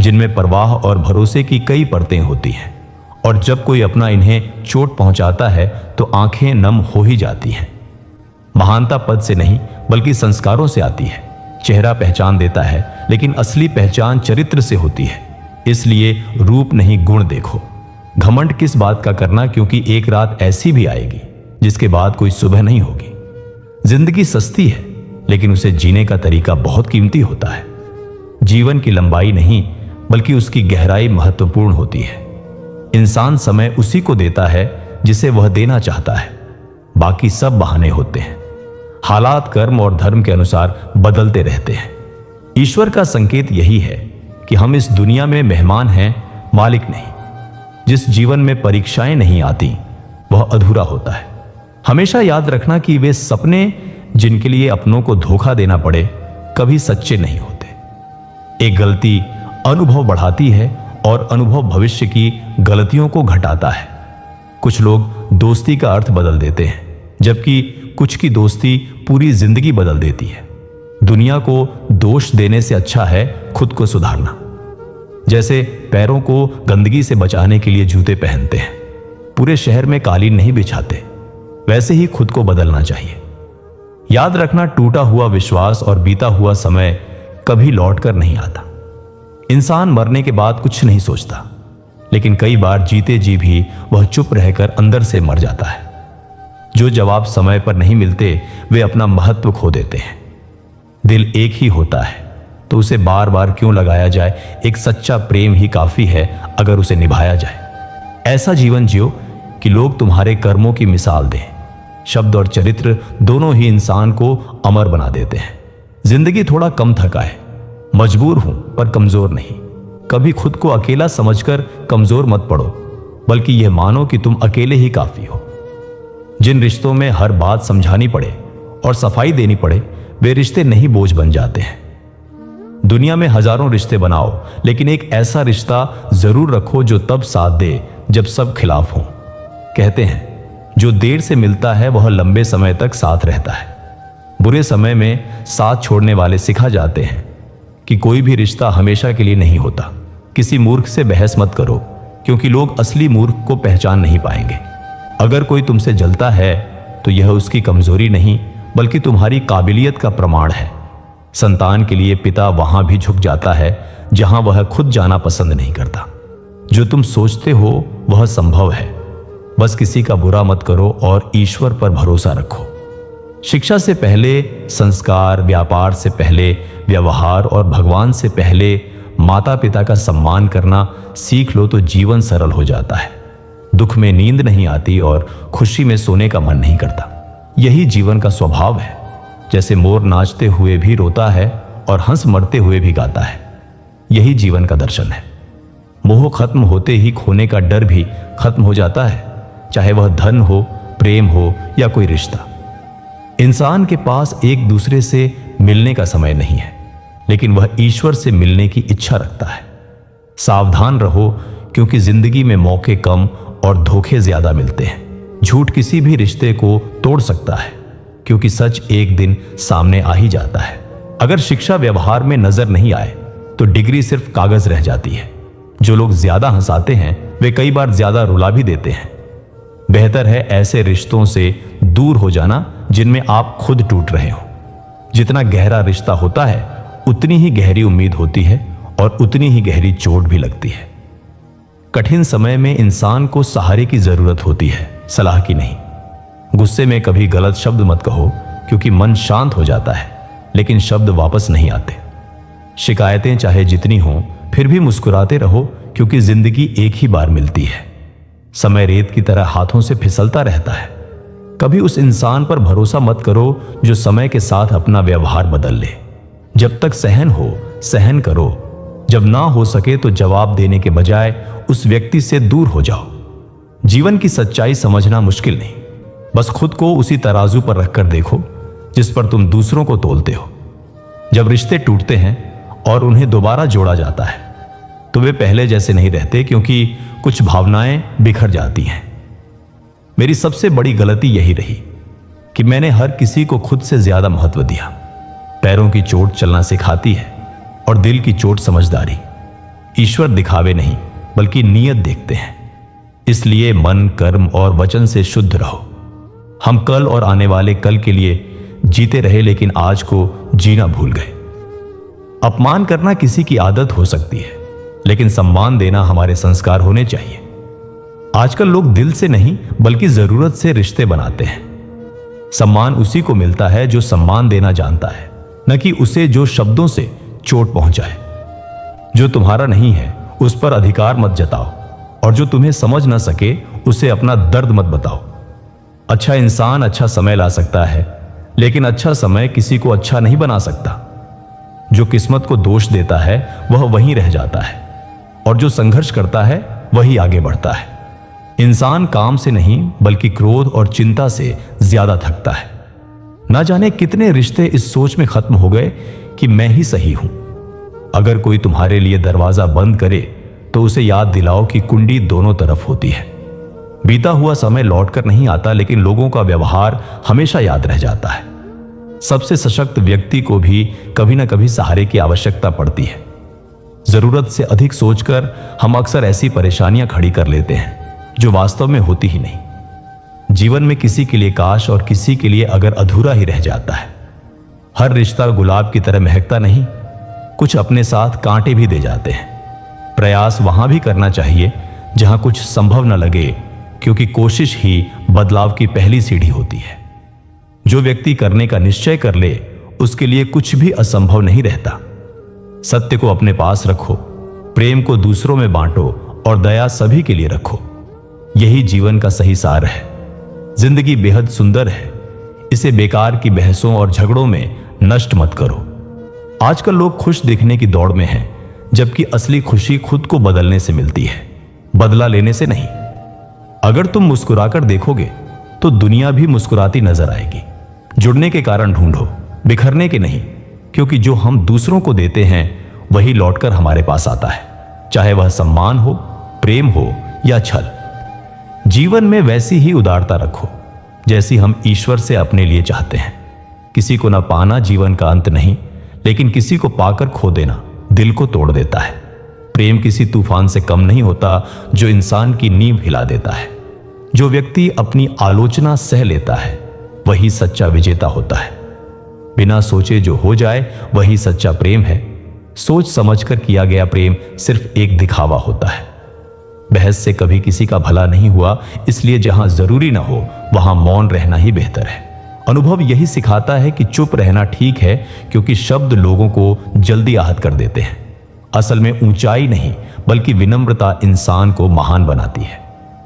[SPEAKER 1] जिनमें परवाह और भरोसे की कई परतें होती हैं, और जब कोई अपना इन्हें चोट पहुंचाता है तो आंखें नम हो ही जाती हैं। महानता पद से नहीं बल्कि संस्कारों से आती है। चेहरा पहचान देता है, लेकिन असली पहचान चरित्र से होती है। इसलिए रूप नहीं गुण देखो। घमंड किस बात का करना, क्योंकि एक रात ऐसी भी आएगी जिसके बाद कोई सुबह नहीं होगी। जिंदगी सस्ती है, लेकिन उसे जीने का तरीका बहुत कीमती होता है। जीवन की लंबाई नहीं बल्कि उसकी गहराई महत्वपूर्ण होती है। इंसान समय उसी को देता है जिसे वह देना चाहता है। बाकी सब बहाने होते हैं। हालात कर्म और धर्म के अनुसार बदलते रहते हैं। ईश्वर का संकेत यही है कि हम इस दुनिया में मेहमान हैं, मालिक नहीं। जिस जीवन में परीक्षाएं नहीं आती वह अधूरा होता है। हमेशा याद रखना कि वे सपने जिनके लिए अपनों को धोखा देना पड़े कभी सच्चे नहीं होते। एक गलती अनुभव बढ़ाती है और अनुभव भविष्य की गलतियों को घटाता है। कुछ लोग दोस्ती का अर्थ बदल देते हैं, जबकि कुछ की दोस्ती पूरी जिंदगी बदल देती है। दुनिया को दोष देने से अच्छा है खुद को सुधारना। जैसे पैरों को गंदगी से बचाने के लिए जूते पहनते हैं, पूरे शहर में कालीन नहीं बिछाते, वैसे ही खुद को बदलना चाहिए। याद रखना, टूटा हुआ विश्वास और बीता हुआ समय कभी लौटकर नहीं आता। इंसान मरने के बाद कुछ नहीं सोचता, लेकिन कई बार जीते जी भी वह चुप रहकर अंदर से मर जाता है। जो जवाब समय पर नहीं मिलते वे अपना महत्व खो देते हैं। दिल एक ही होता है तो उसे बार बार क्यों लगाया जाए। एक सच्चा प्रेम ही काफी है अगर उसे निभाया जाए। ऐसा जीवन जियो कि लोग तुम्हारे कर्मों की मिसाल दें। शब्द और चरित्र दोनों ही इंसान को अमर बना देते हैं। जिंदगी थोड़ा कम थकाए। मजबूर हूं पर कमजोर नहीं। कभी खुद को अकेला समझकर कमजोर मत पड़ो, बल्कि यह मानो कि तुम अकेले ही काफी हो। जिन रिश्तों में हर बात समझानी पड़े और सफाई देनी पड़े, वे रिश्ते नहीं बोझ बन जाते हैं। दुनिया में हजारों रिश्ते बनाओ, लेकिन एक ऐसा रिश्ता जरूर रखो जो तब साथ दे जब सब खिलाफ हों। कहते हैं जो देर से मिलता है वह लंबे समय तक साथ रहता है। बुरे समय में साथ छोड़ने वाले सिखा जाते हैं कि कोई भी रिश्ता हमेशा के लिए नहीं होता। किसी मूर्ख से बहस मत करो, क्योंकि लोग असली मूर्ख को पहचान नहीं पाएंगे। अगर कोई तुमसे जलता है तो यह उसकी कमजोरी नहीं बल्कि तुम्हारी काबिलियत का प्रमाण है। संतान के लिए पिता वहां भी झुक जाता है जहां वह खुद जाना पसंद नहीं करता। जो तुम सोचते हो वह संभव है। बस किसी का बुरा मत करो और ईश्वर पर भरोसा रखो। शिक्षा से पहले संस्कार, व्यापार से पहले व्यवहार और भगवान से पहले माता पिता का सम्मान करना सीख लो तो जीवन सरल हो जाता है। दुख में नींद नहीं आती और खुशी में सोने का मन नहीं करता। यही जीवन का स्वभाव है। जैसे मोर नाचते हुए भी रोता है और हंस मरते हुए भी गाता है। यही जीवन का दर्शन है। मोह खत्म होते ही खोने का डर भी खत्म हो जाता है, चाहे वह धन हो, प्रेम हो या कोई रिश्ता। इंसान के पास एक दूसरे से मिलने का समय नहीं है, लेकिन वह ईश्वर से मिलने की इच्छा रखता है। सावधान रहो, क्योंकि जिंदगी में मौके कम और धोखे ज्यादा मिलते हैं। झूठ किसी भी रिश्ते को तोड़ सकता है, क्योंकि सच एक दिन सामने आ ही जाता है। अगर शिक्षा व्यवहार में नजर नहीं आए तो डिग्री सिर्फ कागज रह जाती है। जो लोग ज्यादा हंसाते हैं वे कई बार ज्यादा रुला भी देते हैं। बेहतर है ऐसे रिश्तों से दूर हो जाना जिनमें आप खुद टूट रहे हो। जितना गहरा रिश्ता होता है उतनी ही गहरी उम्मीद होती है और उतनी ही गहरी चोट भी लगती है। कठिन समय में इंसान को सहारे की जरूरत होती है, सलाह की नहीं। गुस्से में कभी गलत शब्द मत कहो, क्योंकि मन शांत हो जाता है लेकिन शब्द वापस नहीं आते। शिकायतें चाहे जितनी हों, फिर भी मुस्कुराते रहो, क्योंकि जिंदगी एक ही बार मिलती है। समय रेत की तरह हाथों से फिसलता रहता है। कभी उस इंसान पर भरोसा मत करो जो समय के साथ अपना व्यवहार बदल ले। जब तक सहन हो सहन करो, जब ना हो सके तो जवाब देने के बजाय उस व्यक्ति से दूर हो जाओ। जीवन की सच्चाई समझना मुश्किल नहीं, बस खुद को उसी तराजू पर रखकर देखो जिस पर तुम दूसरों को तोलते हो। जब रिश्ते टूटते हैं और उन्हें दोबारा जोड़ा जाता है तो वे पहले जैसे नहीं रहते, क्योंकि कुछ भावनाएं बिखर जाती हैं। मेरी सबसे बड़ी गलती यही रही कि मैंने हर किसी को खुद से ज्यादा महत्व दिया। पैरों की चोट चलना सिखाती है और दिल की चोट समझदारी। ईश्वर दिखावे नहीं बल्कि नियत देखते हैं। इसलिए मन, कर्म और वचन से शुद्ध रहो। हम कल और आने वाले कल के लिए जीते रहे, लेकिन आज को जीना भूल गए। अपमान करना किसी की आदत हो सकती है, लेकिन सम्मान देना हमारे संस्कार होने चाहिए। आजकल लोग दिल से नहीं बल्कि जरूरत से रिश्ते बनाते हैं। सम्मान उसी को मिलता है जो सम्मान देना जानता है, न कि उसे जो शब्दों से चोट पहुंचाए। जो तुम्हारा नहीं है उस पर अधिकार मत जताओ, और जो तुम्हें समझ न सके उसे अपना दर्द मत बताओ। अच्छा इंसान अच्छा समय ला सकता है, लेकिन अच्छा समय किसी को अच्छा नहीं बना सकता। जो किस्मत को दोष देता है वह वहीं रह जाता है, और जो संघर्ष करता है वही आगे बढ़ता है। इंसान काम से नहीं बल्कि क्रोध और चिंता से ज्यादा थकता है। ना जाने कितने रिश्ते इस सोच में खत्म हो गए कि मैं ही सही हूं। अगर कोई तुम्हारे लिए दरवाजा बंद करे तो उसे याद दिलाओ कि कुंडी दोनों तरफ होती है। बीता हुआ समय लौटकर नहीं आता, लेकिन लोगों का व्यवहार हमेशा याद रह जाता है। सबसे सशक्त व्यक्ति को भी कभी ना कभी सहारे की आवश्यकता पड़ती है। जरूरत से अधिक सोचकर हम अक्सर ऐसी परेशानियां खड़ी कर लेते हैं जो वास्तव में होती ही नहीं। जीवन में किसी के लिए काश और किसी के लिए अगर अधूरा ही रह जाता है। हर रिश्ता गुलाब की तरह महकता नहीं, कुछ अपने साथ कांटे भी दे जाते हैं। प्रयास वहां भी करना चाहिए जहां कुछ संभव न लगे, क्योंकि कोशिश ही बदलाव की पहली सीढ़ी होती है। जो व्यक्ति करने का निश्चय कर ले उसके लिए कुछ भी असंभव नहीं रहता। सत्य को अपने पास रखो, प्रेम को दूसरों में बांटो और दया सभी के लिए रखो। यही जीवन का सही सार है। जिंदगी बेहद सुंदर है, इसे बेकार की बहसों और झगड़ों में नष्ट मत करो। आजकल लोग खुश दिखने की दौड़ में हैं, जबकि असली खुशी खुद को बदलने से मिलती है, बदला लेने से नहीं। अगर तुम मुस्कुराकर देखोगे तो दुनिया भी मुस्कुराती नजर आएगी। जुड़ने के कारण ढूंढो, बिखरने के नहीं, क्योंकि जो हम दूसरों को देते हैं वही लौटकर हमारे पास आता है, चाहे वह सम्मान हो, प्रेम हो या छल। जीवन में वैसी ही उदारता रखो जैसी हम ईश्वर से अपने लिए चाहते हैं। किसी को न पाना जीवन का अंत नहीं, लेकिन किसी को पाकर खो देना दिल को तोड़ देता है। प्रेम किसी तूफान से कम नहीं होता जो इंसान की नींव हिला देता है। जो व्यक्ति अपनी आलोचना सह लेता है वही सच्चा विजेता होता है। बिना सोचे जो हो जाए वही सच्चा प्रेम है। सोच समझकर किया गया प्रेम सिर्फ एक दिखावा होता है। बहस से कभी किसी का भला नहीं हुआ, इसलिए जहां जरूरी ना हो वहां मौन रहना ही बेहतर है। अनुभव यही सिखाता है कि चुप रहना ठीक है, क्योंकि शब्द लोगों को जल्दी आहत कर देते हैं। असल में ऊंचाई नहीं बल्कि विनम्रता इंसान को महान बनाती है।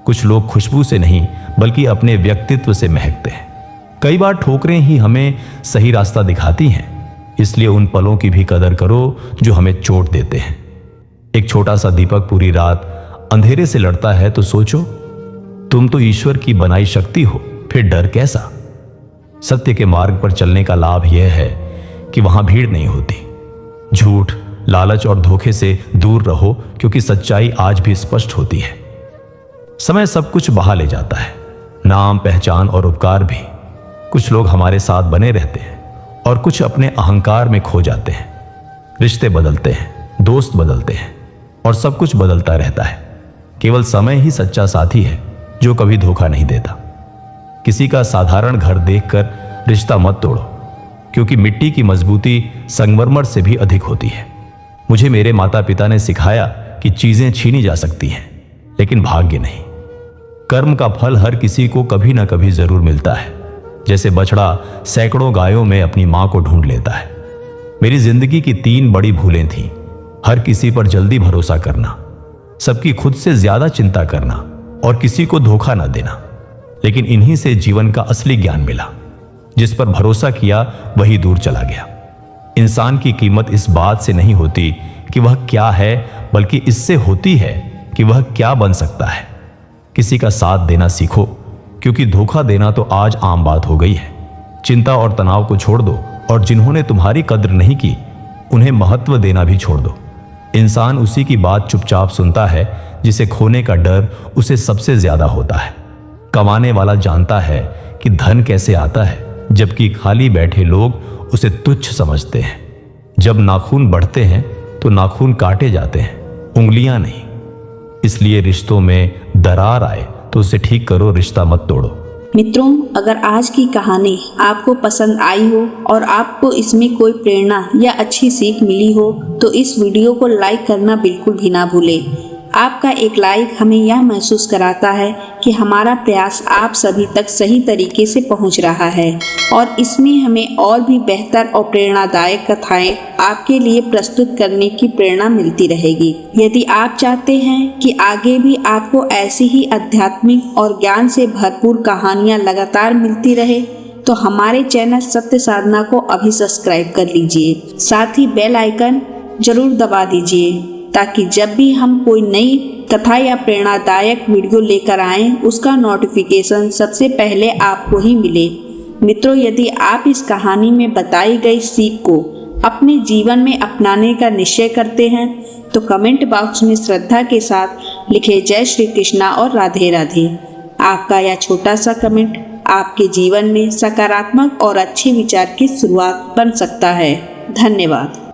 [SPEAKER 1] कुछ लोग खुशबू से नहीं बल्कि अपने व्यक्तित्व से महकते हैं। कई बार ठोकरें ही हमें सही रास्ता दिखाती हैं, इसलिए उन पलों की भी कदर करो जो हमें चोट देते हैं। एक छोटा सा दीपक पूरी रात अंधेरे से लड़ता है तो सोचो, तुम तो ईश्वर की बनाई शक्ति हो, फिर डर कैसा। सत्य के मार्ग पर चलने का लाभ यह है कि वहां भीड़ नहीं होती। झूठ, लालच और धोखे से दूर रहो, क्योंकि सच्चाई आज भी स्पष्ट होती है। समय सब कुछ बहा ले जाता है, नाम, पहचान और उपकार भी। कुछ लोग हमारे साथ बने रहते हैं और कुछ अपने अहंकार में खो जाते हैं। रिश्ते बदलते हैं, दोस्त बदलते हैं और सब कुछ बदलता रहता है। केवल समय ही सच्चा साथी है जो कभी धोखा नहीं देता। किसी का साधारण घर देखकर रिश्ता मत तोड़ो, क्योंकि मिट्टी की मजबूती संगमरमर से भी अधिक होती है। मुझे मेरे माता पिता ने सिखाया कि चीजें छीनी जा सकती हैं, लेकिन भाग्य नहीं। कर्म का फल हर किसी को कभी ना कभी जरूर मिलता है। जैसे बछड़ा सैकड़ों गायों में अपनी मां को ढूंढ लेता है। मेरी जिंदगी की 3 बड़ी भूलें थीं। हर किसी पर जल्दी भरोसा करना, सबकी खुद से ज्यादा चिंता करना और किसी को धोखा ना देना। लेकिन इन्हीं से जीवन का असली ज्ञान मिला। जिस पर भरोसा किया वही दूर चला गया। इंसान की कीमत इस बात से नहीं होती कि वह क्या है, बल्कि इससे होती है कि वह क्या बन सकता है। किसी का साथ देना सीखो, क्योंकि धोखा देना तो आज आम बात हो गई है। चिंता और तनाव को छोड़ दो और जिन्होंने तुम्हारी कद्र नहीं की उन्हें महत्व देना भी छोड़ दो। इंसान उसी की बात चुपचाप सुनता है जिसे खोने का डर उसे सबसे ज्यादा होता है। कमाने वाला जानता है कि धन कैसे आता है, जबकि खाली बैठे लोग उसे तुच्छ समझते हैं। जब नाखून बढ़ते हैं तो नाखून काटे जाते हैं, उंगलियां नहीं। इसलिए रिश्तों में दरार आए तो उसे ठीक करो, रिश्ता मत तोड़ो।
[SPEAKER 2] मित्रों, अगर आज की कहानी आपको पसंद आई हो और आपको इसमें कोई प्रेरणा या अच्छी सीख मिली हो तो इस वीडियो को लाइक करना बिल्कुल भी ना भूलें। आपका एक लाइक हमें यह महसूस कराता है कि हमारा प्रयास आप सभी तक सही तरीके से पहुंच रहा है और इसमें हमें और भी बेहतर और प्रेरणादायक कथाएं आपके लिए प्रस्तुत करने की प्रेरणा मिलती रहेगी। यदि आप चाहते हैं कि आगे भी आपको ऐसी ही आध्यात्मिक और ज्ञान से भरपूर कहानियां लगातार मिलती रहे तो हमारे चैनल सत्य साधना को अभी सब्सक्राइब कर लीजिए। साथ ही बेल आइकन जरूर दबा दीजिए ताकि जब भी हम कोई नई कथा या प्रेरणादायक वीडियो लेकर आएं उसका नोटिफिकेशन सबसे पहले आपको ही मिले। मित्रों, यदि आप इस कहानी में बताई गई सीख को अपने जीवन में अपनाने का निश्चय करते हैं तो कमेंट बॉक्स में श्रद्धा के साथ लिखे जय श्री कृष्णा और राधे राधे। आपका यह छोटा सा कमेंट आपके जीवन में सकारात्मक और अच्छे विचार की शुरुआत बन सकता है। धन्यवाद।